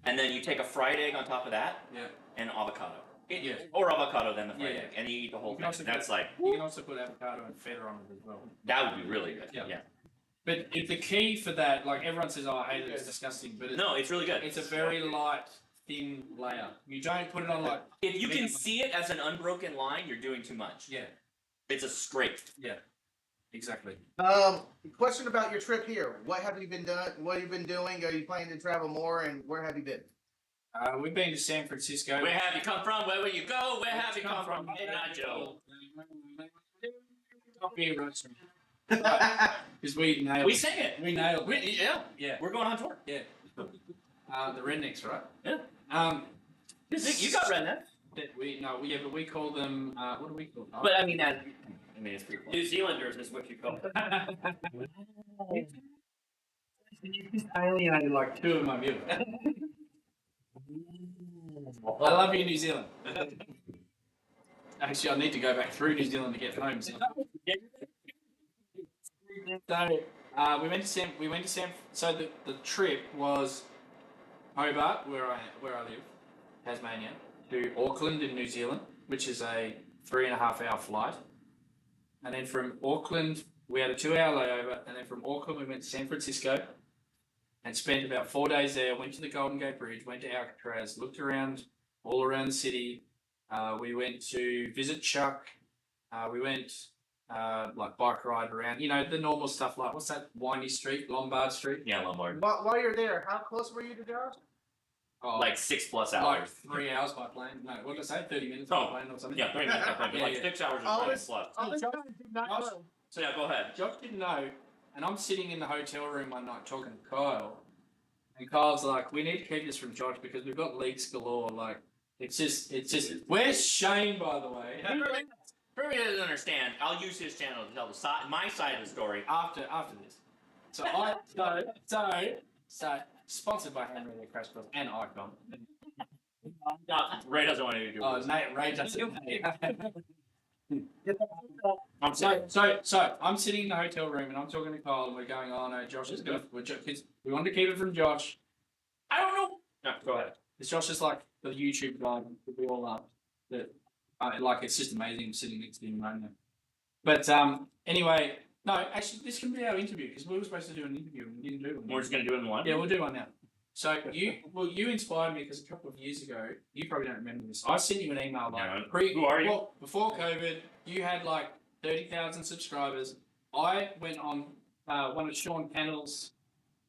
B: And then you take a fried egg on top of that,
A: Yeah.
B: and avocado.
A: Yeah.
B: Or avocado, then the fried
A: Yeah.
B: egg, and you eat the whole
A: You can
B: thing.
A: also
B: That's
A: put-
B: like
A: You can also put avocado and feta on it as well.
B: that would be really good.
A: Yeah.
B: Yeah.
A: But the key for that, like everyone says, oh, I hate it, it's disgusting, but
B: No, it's really good.
A: it's a very light, thin layer. You don't put it on like
B: If you can see it as an unbroken line, you're doing too much.
A: yeah,
B: It's a scrape.
A: exactly.
G: Question about your trip here. What have you been done? What have you been doing? Are you planning to travel more? And where have you been?
A: We've been to San Francisco.
B: Where have you come from? Where will you go? Where have you come from? Hey, Nacho.
A: Coffee roaster. Because we nailed
B: We
A: it.
B: sang it.
A: We nailed it.
B: Yeah.
A: Yeah.
B: We're going on tour.
A: Yeah. The rednecks, right?
B: Yeah. You got redneck.
A: But we call them. What do we call them?
B: But I mean, it's pretty cool.
D: New Zealanders is what you call it.
A: You just alienated like two of my viewers. I love you, New Zealand. Actually, I need to go back through New Zealand to get home. So, we went to San. So the trip was Hobart, where I live, Tasmania, to Auckland in New Zealand, which is a 3.5-hour flight, and then from Auckland we had a 2-hour layover, and then from Auckland we went to San Francisco, and spent about 4 days there. Went to the Golden Gate Bridge, went to Alcatraz, looked around all around the city. We went to visit Chuck. We went like bike ride around, the normal stuff like what's that windy street, Lombard Street.
B: Yeah, Lombard.
G: While you're there, how close were you to Josh?
A: Oh,
B: Like 6+ hours.
A: like 3 hours by plane. No, what did I say? 30 minutes by
B: Oh,
A: plane or something.
B: Yeah, 30 minutes. But
A: Yeah,
B: like
A: yeah.
B: 6 hours of
G: Oh,
B: time
G: it's-
B: slept.
G: Oh,
A: Josh- Josh-
B: So yeah, go ahead.
A: Josh didn't know, and I'm sitting in the hotel room one night talking to Kyle, and Kyle's like, "We need to keep this from Josh because we've got leaks galore. Like, it's just. Where's Shane, by the way?
B: For everybody that doesn't understand, I'll use his channel to tell my side of the story.
A: After this, so sponsored by Henry Crash Course and Icon.
B: Ray doesn't want to do
A: Oh,
B: this.
A: Nate, Ray doesn't.
B: I'm sorry.
A: So I'm sitting in the hotel room and I'm talking to Kyle and we're going, oh no, Josh is gonna. We wanted to keep it from Josh.
B: I don't know. No, go ahead.
A: Because Josh is like the YouTube guy that we all love. That like it's just amazing sitting next to him right now. But anyway, no, actually this can be our interview because we were supposed to do an interview and we didn't do one.
B: We're just gonna do it in one.
A: Yeah, we'll do one now. So you inspired me because a couple of years ago, you probably don't remember this. I sent you an email like
B: No. Who are you?
A: Well, before COVID, you had like 30,000 subscribers. I went on one of Sean Cannell's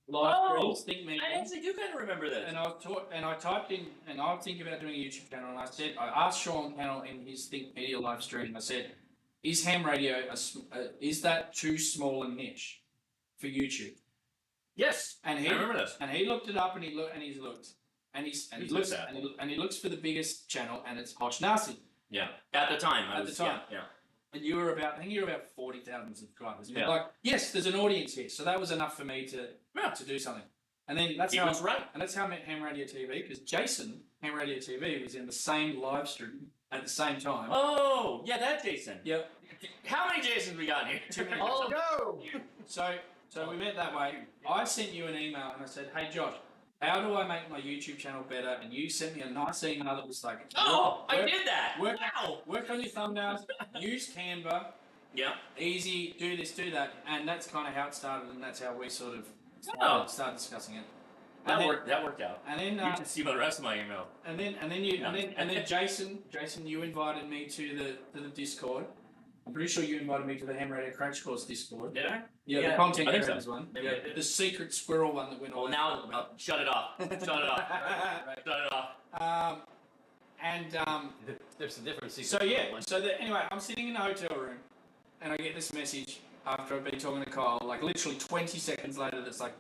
A: live streams, Think Me.
B: I actually do kind of remember this.
A: And I typed in, and I was thinking about doing a YouTube channel, and I asked Sean Cannell in his Think Media live stream, I said, is ham radio, is that too small a niche for YouTube?
B: Yes,
A: And
B: I remember this.
A: And he looked it up, and he looks
B: that?
A: and he looks for the biggest channel, and it's Hotch Nasty.
B: Yeah, at the time.
A: At the time.
B: Yeah.
A: And you were I think you were about 40,000 subscribers.
B: Yeah.
A: Like, yes, there's an audience here, so that was enough for me to do something. And then that's
B: He
A: how
B: was right.
A: And that's how I met Ham Radio TV, because Jason, Ham Radio TV, was in the same live stream at the same time.
B: Oh, yeah, that Jason.
A: Yep.
B: How many Jasons we got here?
A: Too many.
G: Oh no!
A: So we met that way. I sent you an email and I said, hey Josh, how do I make my YouTube channel better? And you sent me a nice email that was like,
B: Oh, I
A: work-
B: did that.
A: work-
B: Wow.
A: Work on your thumbnails, use Canva,
B: Yeah.
A: easy, do this, do that. And that's kind of how it started, and that's how we sort of
B: Oh.
A: started discussing it.
B: That worked out.
A: And then
B: You can see the rest of my email.
A: And then Jason, you invited me to the Discord, I'm pretty sure you invited me to the Ham Radio Crash Course Discord.
B: Did I?
A: Yeah,
B: Yeah,
A: the content
B: I think
A: creators
B: so.
A: one.
B: Maybe
A: Yeah,
B: I did.
A: the secret squirrel one that went
B: Well,
A: on.
B: now shut it off. Shut it off. Shut it off.
C: There's a different secret.
A: So yeah, anyway, I'm sitting in the hotel room, and I get this message after I've been talking to Kyle, like literally 20 seconds later, that's like,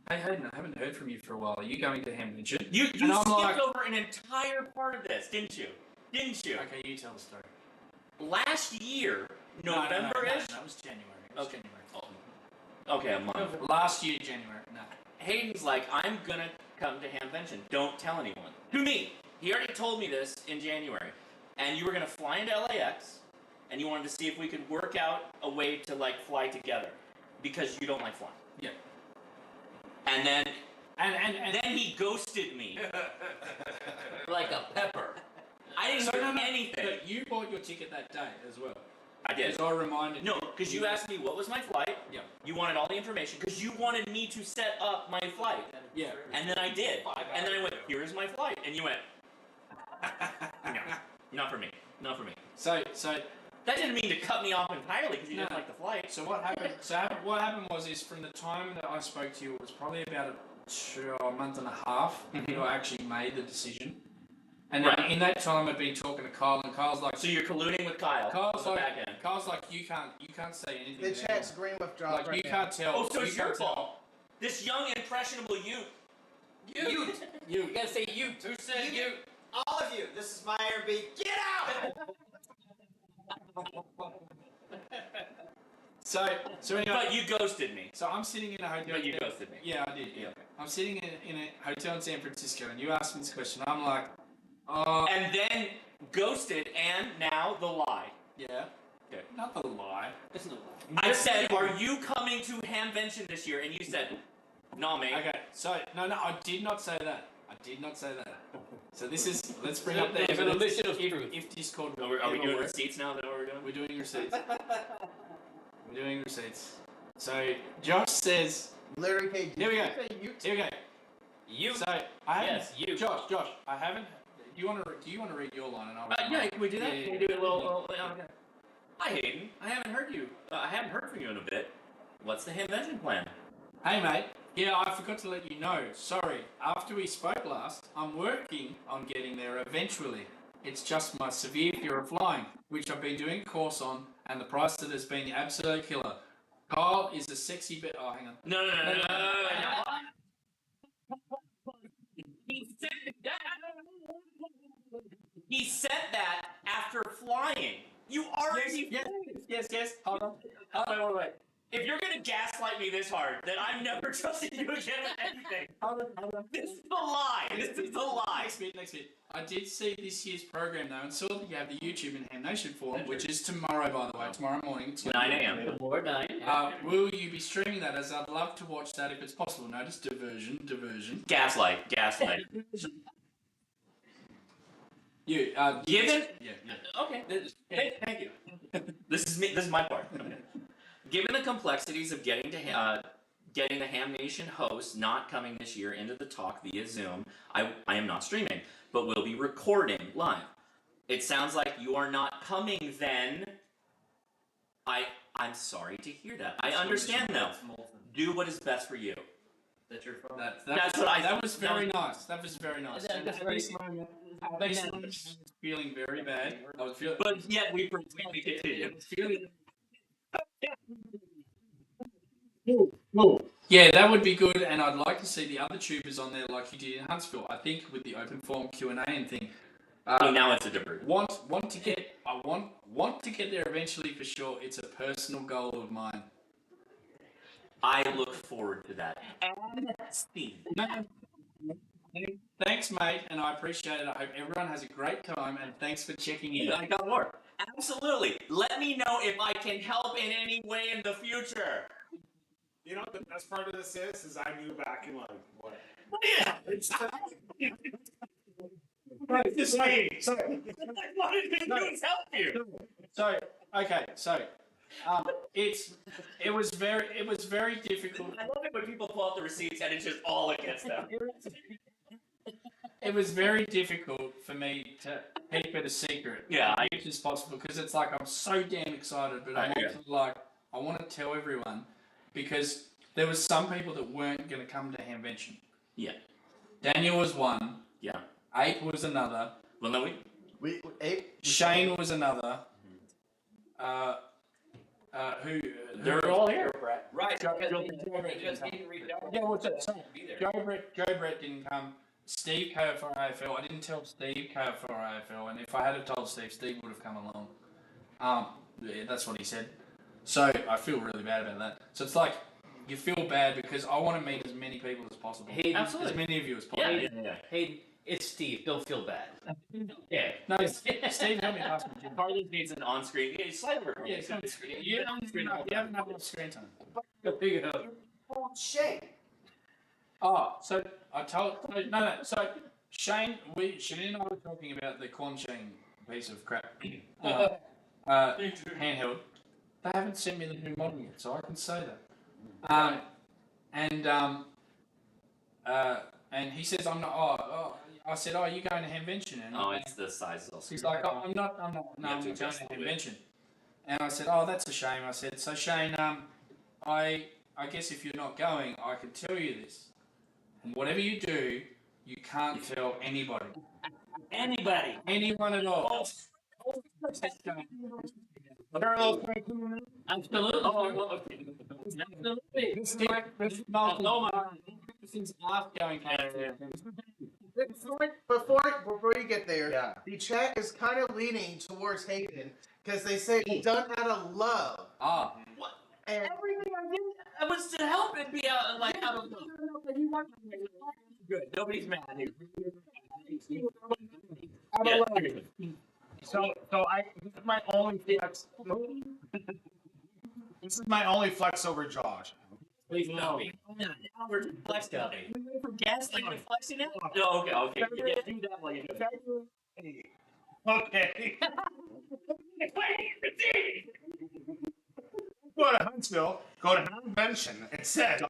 A: "Hey Hayden, I haven't heard from you for a while. Are you going to Hamilton?"
B: You
A: And I'm
B: skipped
A: like-
B: over an entire part of this, didn't you? Didn't you?
A: Okay, you tell the story.
B: Last year,
A: No,
B: November-ish.
A: that was January. It was
B: Okay.
A: January.
B: Okay, a month.
A: Last year, January. No.
B: Hayden's like, I'm gonna come to Hamvention. Don't tell anyone. To me. He already told me this in January. And you were gonna fly into LAX, and you wanted to see if we could work out a way to like fly together. Because you don't like flying.
A: Yeah.
B: And then
A: And
B: then he ghosted me.
C: Like a pepper.
B: I didn't hear anything.
A: But you bought your ticket that day as well.
B: I did.
A: Because I reminded
B: No,
A: you.
B: because you asked me what was my flight.
A: Yeah.
B: You wanted all the information because you wanted me to set up my flight.
A: Yeah.
B: And then I did. And then I went, here is my flight. And you went, no, not for me. Not for me.
A: So
B: That didn't mean to cut me off entirely because you didn't
A: No.
B: like the flight.
A: So what happened? What happened was from the time that I spoke to you, it was probably about a month and a half until I actually made the decision. And then
B: Right.
A: in that time, I've been talking to Kyle, and Kyle's like,
B: So you're colluding with Kyle
A: Kyle's
B: on the back end.
A: like, you can't say anything.
G: The
A: to
G: chat's
A: anyone.
G: green with drop
A: Like
G: right
A: you
G: now.
A: can't tell.
B: Oh, so
A: you
B: it's your
A: can't tell.
B: fault. This young impressionable youth.
C: You gotta say you. Who said you?
H: All of you, this is my Airbnb. Get out!
A: So anyway.
B: But you ghosted me.
A: So I'm sitting in a hotel.
B: But you ghosted me.
A: Yeah, I did. Yeah. I'm sitting in a hotel in San Francisco, and you asked me this question. I'm like, oh,
B: And then ghosted, and now the lie.
A: yeah.
B: Okay.
A: Not the lie.
B: I said, are you coming to Hamvention this year? And you said, no, mate.
A: Okay. So no, I did not say that. I did not say that. So this is. Let's bring up the evidence.
C: Evolution of truth.
A: If Discord.
B: Are we
A: ever
B: doing
A: works.
B: receipts now? Is that what we're doing?
A: We're doing receipts. We're doing receipts. So Josh says.
G: Larry K.
A: Here we go. Here we go.
C: You.
A: So I haven't.
C: Yes, you.
A: Josh, I haven't. Do you want to read your line and I'll read
B: Yeah,
A: mine?
B: can we do that?
A: Yeah,
B: Can we
A: yeah,
B: do it a little Hi, Hayden. I haven't heard you. I haven't heard from you in a bit. What's the Hamvention plan?
A: Hey mate, yeah, I forgot to let you know. Sorry, after we spoke last, I'm working on getting there eventually. It's just my severe fear of flying, which I've been doing a course on, and the price that has been the absolute killer. Kyle is a sexy bit. Oh, hang on.
B: No. He said that after flying. You already.
A: Yes. Hold on. Wait.
B: If you're gonna gaslight me this hard, then I'm never trusting you again with anything.
A: Hold on.
B: This is the lie. This is the lie.
A: Next bit. I did see this year's program though, and saw that you have the YouTube and Ham Nation forum, which is tomorrow, by the way. Tomorrow morning. It's
B: 9 a.m.
C: Or 9.
A: Will you be streaming that? As I'd love to watch that if it's possible. Notice diversion.
B: Gaslight.
A: You.
B: Given.
A: Yeah.
B: Okay. Thank you. This is me. This is my part. Okay. Given the complexities of getting the Ham Nation host not coming this year into the talk via Zoom, I am not streaming, but will be recording live. It sounds like you are not coming then. I'm sorry to hear that. I understand though. Do what is best for you.
C: That's your phone.
A: That was very nice. That was very nice.
C: That's
A: And
C: very-
A: at this moment, I was feeling very bad. I was feeling.
B: But yet we continue.
A: Yeah, that would be good, and I'd like to see the other tubers on there like you did in Huntsville. I think with the open forum Q&A and thing.
B: So now it's a different.
A: Want to get there eventually for sure. It's a personal goal of mine.
B: I look forward to that. And Steve.
A: Thanks, mate, and I appreciate it. I hope everyone has a great time, and thanks for checking in.
B: I got more. Absolutely. Let me know if I can help in any way in the future.
E: You know what the best part of this is I knew back in like what?
B: Yeah.
E: Right, just saying. So,
B: What did we do is help you?
A: So it was very difficult.
B: I love it when people pull out the receipts and it's just all against them.
A: it was very difficult for me to keep it a secret.
B: Yeah,
A: as much as possible because it's like I'm so damn excited, but I'm also like I want to tell everyone because there was some people that weren't going to come to Hamvention.
B: Yeah.
A: Daniel was one.
B: Yeah.
A: Ape was another.
B: Well, no,
G: Ape.
A: Shane was another. Who?
B: They're all here.
D: Right.
A: Joe Brett didn't come. Steve came for AFL. I didn't tell Steve came for AFL, and if I had told Steve, Steve would have come along. Yeah, that's what he said. So I feel really bad about that. So it's like you feel bad because I want to meet as many people as possible.
C: Hayden,
B: Absolutely.
A: As many of you as possible.
C: Hayden, it's Steve. Don't feel bad.
B: Yeah.
A: No, Steve, help me pass my gym.
B: Carlos needs an on-screen. Yeah, slide over.
A: Yeah, come on. You haven't enough screen time.
G: Oh, Shane.
A: Oh, so I told no. So Shane and I were talking about the Quan Shane piece of crap. Handheld. They haven't sent me the new model yet, so I can say that. And he says I'm not. I said, you going to Hamvention? And
B: It's the size.
A: he's like, I'm not. No, I'm going to Hamvention. And I said, that's a shame. I said, so Shane, I guess if you're not going, I can tell you this. And whatever you do, you can't tell anybody.
B: Anybody.
A: Anyone at all.
C: Absolutely.
G: Before you get there, the chat is kind of leaning towards Hayden because they say it's done out of love.
B: What?
G: And
B: Everything I did I was to help it be out like out of good. Nobody's mad.
E: So this is my only flex. This is my only flex over Josh.
B: Please no. Now we're flex dubbing. We went from gaslighting to flexing out. No, okay. Yeah, do that while you do it.
E: Okay. Go to Huntsville, go to Hamvention, it said, ...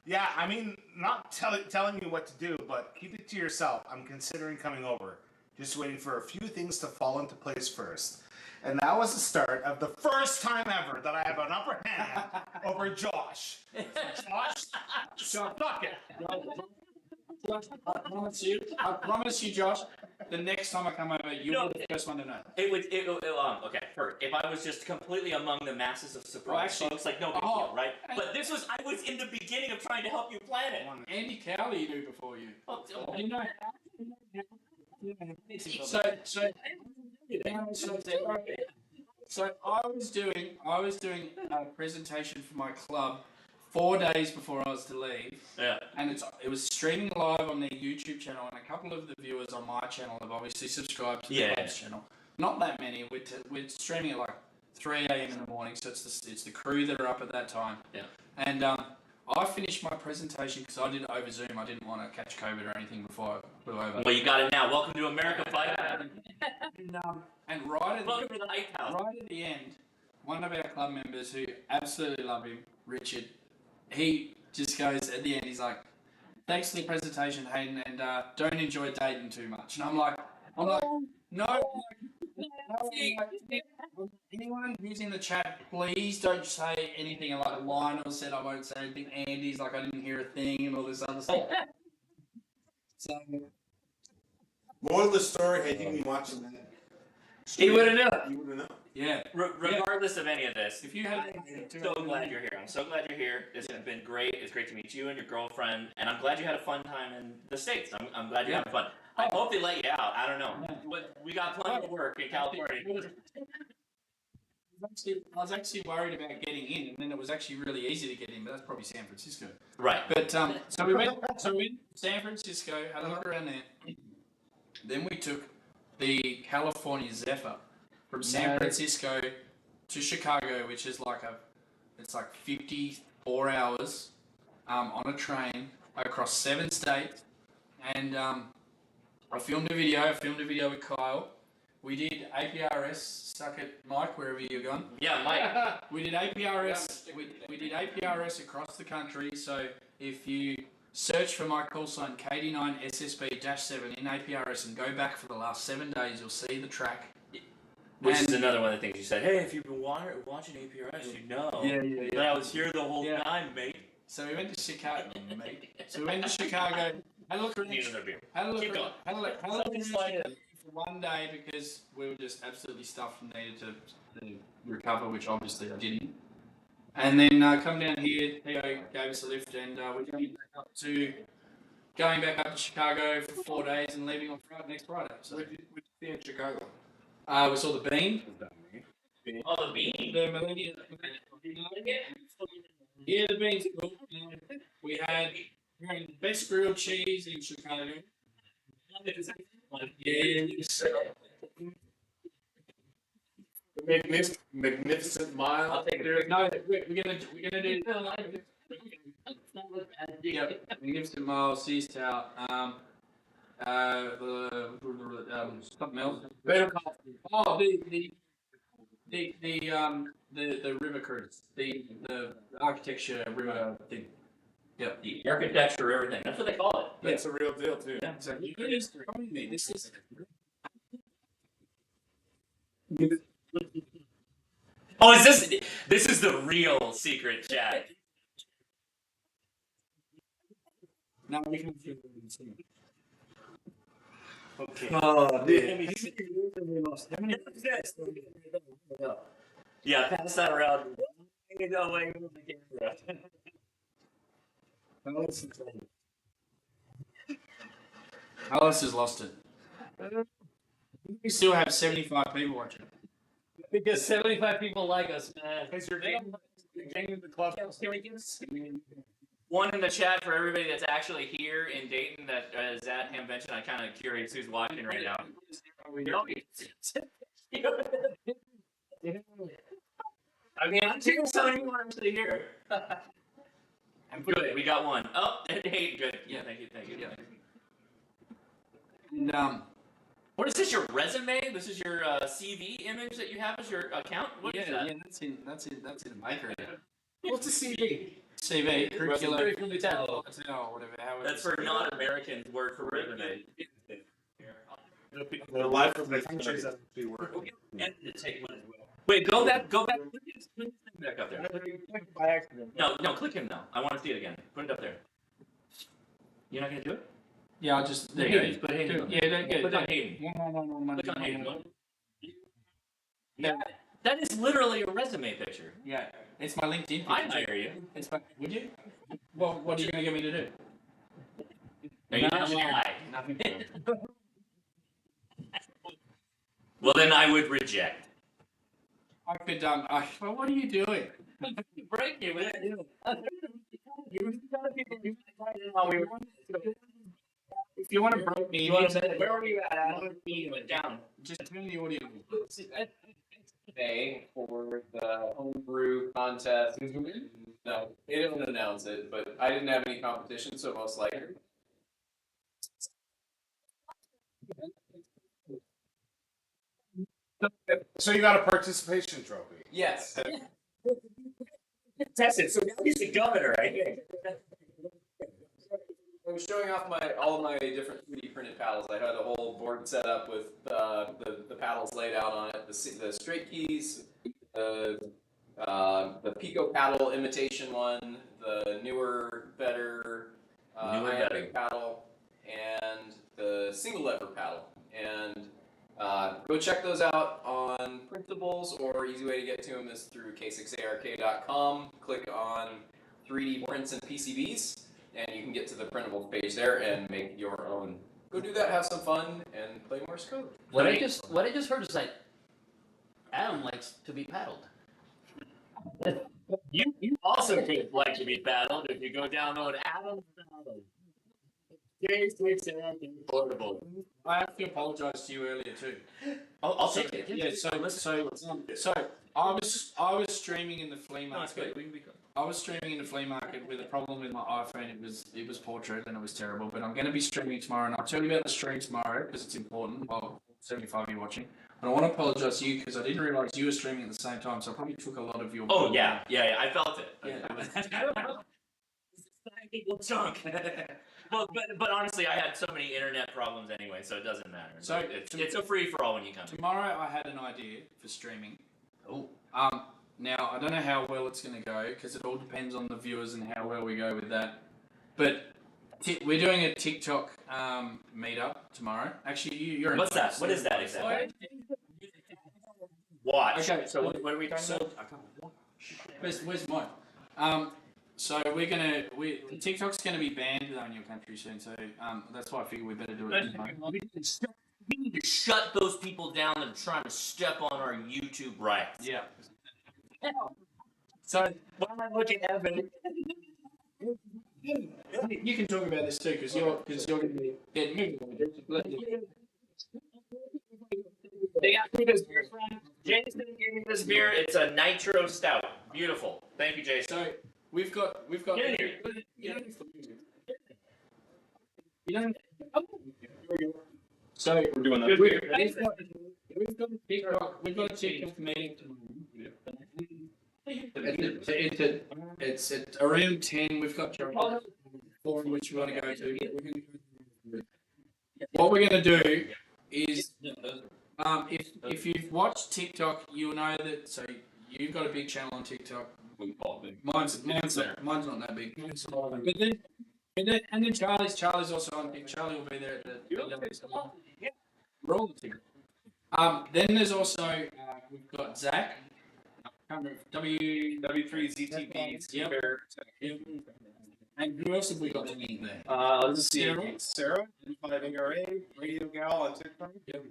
E: Yeah, I mean, not telling you what to do, but keep it to yourself. I'm considering coming over. Just waiting for a few things to fall into place first. And that was the start of the first time ever that I have an upper hand over Josh. So fuck it.
A: I promise you, Josh, the next time I come over, you'll be the first one to know.
B: Okay, first, if I was just completely among the masses of surprise folks, like no big deal, right? But I was in the beginning of trying to help you plan it.
A: Andy Cowley knew before you. You know. So I was doing a presentation for my club 4 days before I was to leave.
B: Yeah.
A: And it was streaming live on their YouTube channel, and a couple of the viewers on my channel have obviously subscribed to the club's channel. Not that many. We're streaming at like 3 a.m. in the morning, so it's the crew that are up at that time.
B: Yeah.
A: And I finished my presentation because I did it over Zoom. I didn't want to catch COVID or anything before I flew over.
B: Well, you got it now. Welcome to America, fight.
A: And right
B: Welcome to the Night House.
A: right at the end, one of our club members who absolutely love him, Richard, he just goes at the end, he's like, thanks for the presentation, Hayden, and don't enjoy dating too much. And I'm like, no. Anyone who's in the chat, please don't say anything like Lionel said I won't say anything. Andy's like I didn't hear a thing and all this other stuff. So,
F: More of the story, had you been watching that?
B: He would have known.
F: You would have known.
A: yeah.
B: Regardless of any of this,
A: If you had,
B: I'm so glad you're here. I'm so glad you're here. This has been great. It's great to meet you and your girlfriend, and I'm glad you had a fun time in the States. I'm glad you had fun. I hope they let you out. I don't know, but we got plenty of work in California.
A: I was actually worried about getting in, and then it was actually really easy to get in, but that's probably San Francisco.
B: Right.
A: But so we went to San Francisco, had a look around there. Then we took the California Zephyr from San Francisco to Chicago, which is it's like 54 hours on a train across 7 states. And I filmed a video with Kyle. We did APRS, suck it, Mike, wherever you're gone.
B: Yeah, Mike.
A: We did APRS. We did APRS across the country. So if you search for my call sign KD9SSB-7 in APRS and go back for the last 7 days. You'll see the track.
B: Which is another one of the things you said. Hey, if you've been watching APRS, you know.
A: Yeah.
B: But I was here the whole time, mate.
A: So we went to Chicago, mate. So we went to Chicago. Had a look around. Had a look around for 1 day because we were just absolutely stuffed and needed to recover, which obviously I didn't. And then come down here, Theo gave us a lift, and we're going back up to Chicago for 4 days and leaving on next Friday. So
F: What did you see in Chicago?
A: we saw the Bean.
B: Oh, the bean.
A: The Millennium. Yeah, the Bean's cool. We had the best grilled cheese in Chicago. Yes.
F: Magnificent Mile.
B: I'll take it.
A: No, we're gonna do. Yeah, Magnificent Mile, Seas Tower, something else. Oh, the river cruise, the architecture river thing. Yeah,
B: The architecture, everything. That's what they call it.
F: That's a real deal too.
B: Yeah.
A: So you guys telling me this is.
B: Oh, is this is the real secret chat?
A: No, we can.
B: Okay.
F: Oh,
B: Yeah, pass that around. No way with the camera.
A: Alice has lost it. We still have 75 people watching.
C: Because 75 people like us, man.
F: Is your name in the club?
B: Can we give one in the chat for everybody that's actually here in Dayton that is at Hamvention? I'm kind of curious who's watching right now. I mean, I'm seeing so many more actually here. I'm good. We got one. Oh, hey, good. Yeah, thank you. Yeah.
A: And
B: What is this? Your resume? This is your CV image that you have as your account? What is that?
A: yeah, that's in a maker.
F: What's a CV?
A: CV, curriculum,
C: Curriculum vitae.
A: whatever.
B: That's for non-Americans. Word for resume.
F: The life of the countries that we work.
B: Wait, go back. Put this thing back up there.
F: By accident.
B: No, click him now. I want to see it again. Put it up there. You're not gonna do it?
A: Yeah, I'll just there
B: Hayden,
A: you go.
B: put Hayden on.
A: Yeah, there.
B: Click on Hayden.
A: One.
B: Click on Hayden. Yeah, that is literally a resume picture.
A: Yeah, it's my LinkedIn.
B: I'd hire you.
A: It's my. Would you? Well, what are you going to get me to do?
B: Are you gonna lie?
A: Nothing.
B: Well, then I would reject.
A: I could. Well, what are you doing?
B: Break you, man.
A: If you want to break me,
B: Where were you at? I don't see it down.
A: just turn the audio.
I: Today for the homebrew contest. No, they didn't announce it, but I didn't have any competition, so most likely.
E: So you got a participation trophy.
I: Yes.
B: Test it. So now he's the governor, I think.
I: I was showing off all my different 3D printed paddles. I had a whole board set up with the paddles laid out on it. The straight keys, the Pico paddle imitation one, the newer, better iambic paddle, and the single lever paddle. And go check those out on Printables, or easy way to get to them is through k6ark.com. Click on 3D prints and PCBs, and you can get to the printables page there and make your own. Go do that, have some fun, and play Morse code.
C: What I just heard is that Adam likes to be paddled.
B: You also could like to be battled if you go download Adam's Battle. Portable.
A: I have to apologise to you earlier too.
B: I'll take it.
A: Yeah. So I was streaming in the flea market. I was streaming in the flea market with a problem with my iPhone. It was portrait and it was terrible. But I'm going to be streaming tomorrow, and I'll tell you about the stream tomorrow because it's important. Well, 75 of you watching. And I want to apologise to you because I didn't realise you were streaming at the same time, so I probably took a lot of your.
B: Oh yeah. I felt it.
A: Yeah.
B: Well, chunk. Well, but honestly, I had so many internet problems anyway, so it doesn't matter.
A: So
B: it's a free for all when you come.
A: Tomorrow, I had an idea for streaming.
B: Oh.
A: Now I don't know how well it's going to go because it all depends on the viewers and how well we go with that. But we're doing a TikTok meetup tomorrow. Actually, you're in.
B: What's that? What is that exactly? Watch.
A: Okay.
B: So what are we talking about?
A: Where's mine? So TikTok's gonna be banned in your country soon. So that's why I figured we better do it.
B: We need to shut those people down that are trying to step on our YouTube rights.
A: Yeah.
B: So why am I looking at Evan?
A: You can talk about this too because you're gonna be getting
B: They got me this beer from Jason gave me this beer. It's a nitro stout. Beautiful. Thank you, Jason.
A: So we've got.
B: Get in here.
A: You don't. So
F: We're doing that.
A: we've got a TikTok meeting tomorrow. It's at around 10. We've got your forum which we want to go to. What we're going to do is, if you've watched TikTok, you'll know that. So you've got a big channel on TikTok. Mine's not that big. But then Charlie's also on. Charlie will be there at the. We're all on TikTok. Then there's also we've got Zach.
F: W3ZTP.
A: Yep. And who else have we got in there?
F: Let's see. Sarah, N5ARA, Radio Gal on TikTok.
A: Yep.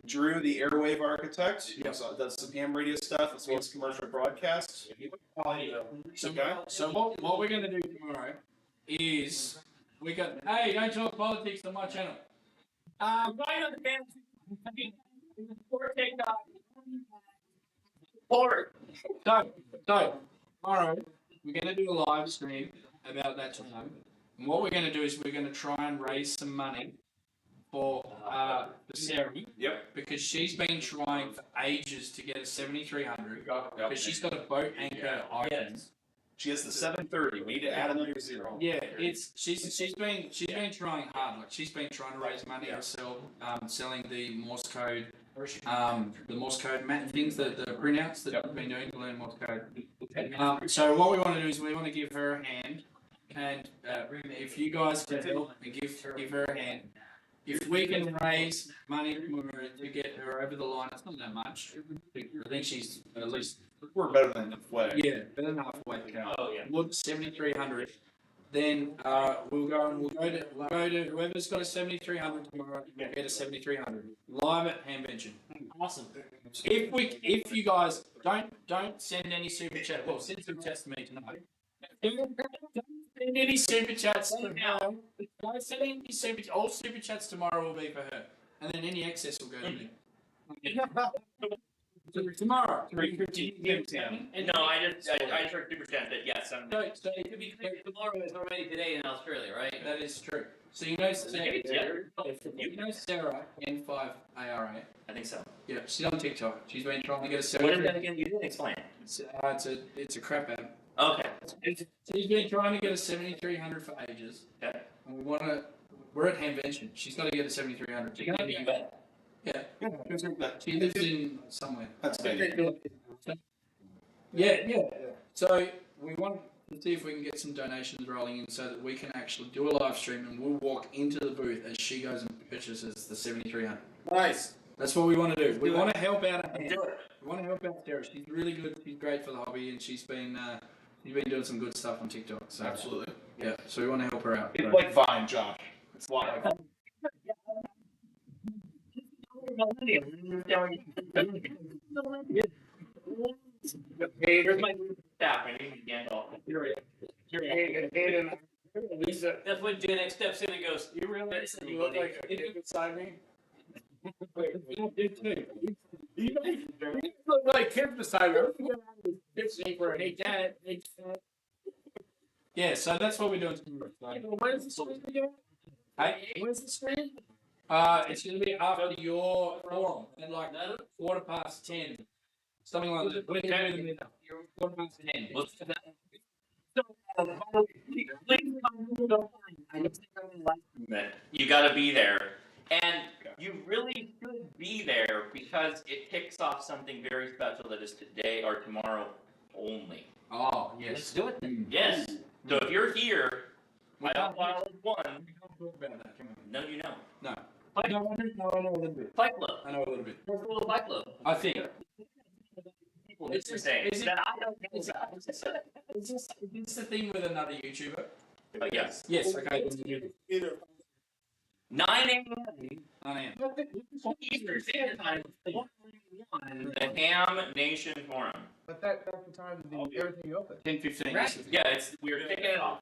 F: Drew, the Airwave Architect.
A: Yep.
F: So does some ham radio stuff as well as commercial broadcasts.
A: So what we're going to do tomorrow is we got. Hey, don't talk politics on my channel.
B: Right on the fantasy. For TikTok.
A: So tomorrow we're going to do a live stream about that time. And what we're going to do is we're going to try and raise some money for Sarah.
F: Yep.
A: Because she's been trying for ages to get a 7300. Because she's got a boat anchor item.
F: She has the 730. We need to add another zero.
A: Yeah, she's been trying hard. Like she's been trying to raise money herself, selling the Morse code. The Morse code things, the printouts that I've been doing to learn Morse code. So what we want to do is we want to give her a hand, and if you guys can help and give her a hand, if we can raise money to get her over the line, it's not that much. I think she's at least
F: we're better than halfway.
A: Yeah, better than halfway.
B: Oh yeah.
A: We'll 7,300. Then we'll go to whoever's got a 7,300 tomorrow. We'll get a 7,300 live at Hamvention.
B: Awesome.
A: If you guys don't send any super chat, well, send super chats to me tonight. Don't send any super chats tomorrow. Don't send any all super chats tomorrow will be for her, and then any excess will go to me. Tomorrow.
B: 350. No, I tricked super chat that yes.
C: So to be clear, tomorrow is already today in Australia, right?
A: That is true. So you know Sarah N5ARA.
B: I think so.
A: Yeah, she's on TikTok. She's been trying to get a 7.
B: What is that again? You didn't explain.
A: It's a crap app.
B: Okay.
A: She's been trying to get a 7,300 for ages.
B: Okay.
A: And we're at Hamvention. She's got to get a 7,300.
B: She can be better.
A: Yeah. She lives in somewhere.
F: That's good.
A: Yeah. So we want to see if we can get some donations rolling in so that we can actually do a live stream and we'll walk into the booth as she goes and purchases the 7,300.
F: Nice.
A: That's what we want to do. We want to help out. We want to help out Sarah. She's really good. She's great for the hobby, and she's been doing some good stuff on TikTok. So
F: Absolutely.
A: yeah. So we want to help her out.
F: It's like Vine, Josh. It's live.
B: Here's my staff. I need Hayden.
C: That's when Gen X steps in and goes,
A: You realize that you look like a kid beside me? Wait, you did too. You look like kids beside me. For hey dad. Yeah, so that's what we're doing tomorrow.
C: where's the stream again?
A: Hey,
C: Where's the stream?
A: it's gonna be after your forum at like 10:15, something like that. We're going to 10.
B: You got to be there, and you really should be there because it kicks off something very special that is today or tomorrow only.
A: Oh, yes.
C: Let's do it then.
B: Yes. So if you're here,
A: We
B: I
A: can't-
B: outlaw one.
A: We can't talk about that, can we?
B: No, you know.
A: No. I know a little bit.
B: Fight Club.
A: I know a little bit.
B: What's a little Fight Club?
A: I think.
B: People it's just saying that I don't know about.
A: Is this the thing with another YouTuber?
B: Yes.
A: Yes, okay.
B: 9 a.m.
A: 9 a.m.
B: Eastern Standard Time. The Ham Nation Forum.
G: But that's the time to do everything open.
A: 10:15.
B: Right. Yeah, we're kicking it off.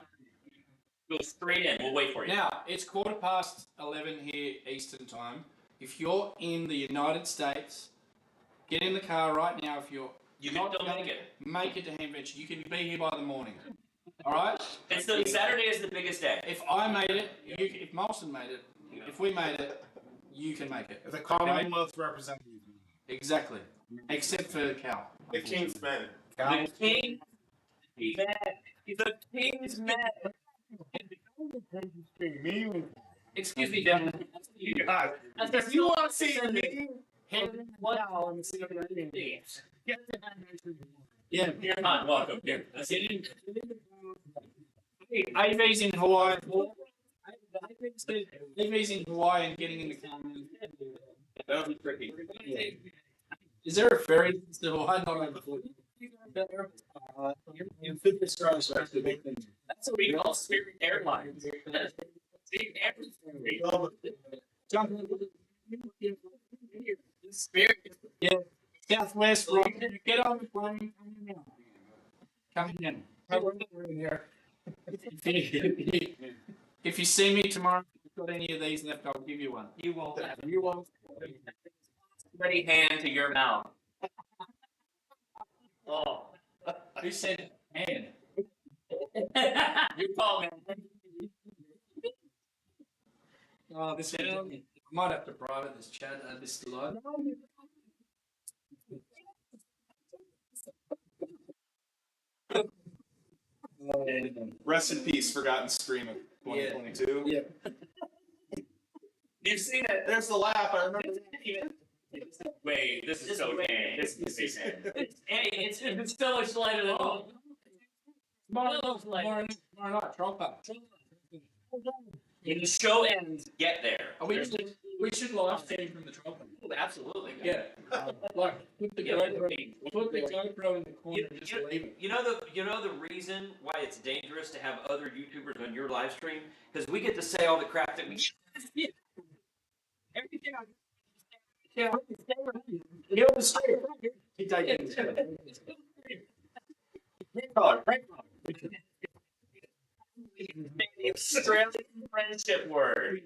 B: Go straight in. We'll wait for you.
A: Now, it's 11:15 here Eastern Time. If you're in the United States, get in the car right now. If you're
B: You can still make it.
A: Make it to Hamventure. You can be here by the morning. All right?
B: Saturday is the biggest day.
A: If I made it, if Molson made it, if we made it, you can make it.
E: The Commonwealth representative.
A: Exactly. Except for Cal.
F: The King's Men.
B: The King. The King's Men.
C: Excuse me, gentlemen.
B: If you want to see me,
A: Yeah.
B: you're not welcome. Here.
A: AV's in Hawaii. AV's in Hawaii and getting in the car.
B: That would be tricky.
A: Is there a ferry to Hawaii? Not over
B: That's what we call Spirit Airlines. Spirit.
A: Yeah. Southwest, right? Get on the plane. Come in. If you see me tomorrow, if you've got any of these left, I'll give you one.
B: You won't. You won't. Ready hand to your mouth. Oh.
A: Who said hand?
B: You call me.
A: Oh, this one. I might have to private this chat, this live.
J: Rest in peace, forgotten stream of 2022.
A: Yeah.
B: You've seen it.
J: There's the laugh. I remember.
B: Wait, this is so gay. This is insane.
C: It's so much lighter than all.
A: Tomorrow night, Tropper.
B: When the show ends, get there.
A: We should live stream from the Tropper.
B: Absolutely.
A: Yeah. Like, put the GoPro in the corner and just leave it.
D: You know the reason why it's dangerous to have other YouTubers on your live stream? Because we get to say all the crap that we.
C: Everything I
A: He always stay right here. He taking his
B: The Australian friendship word.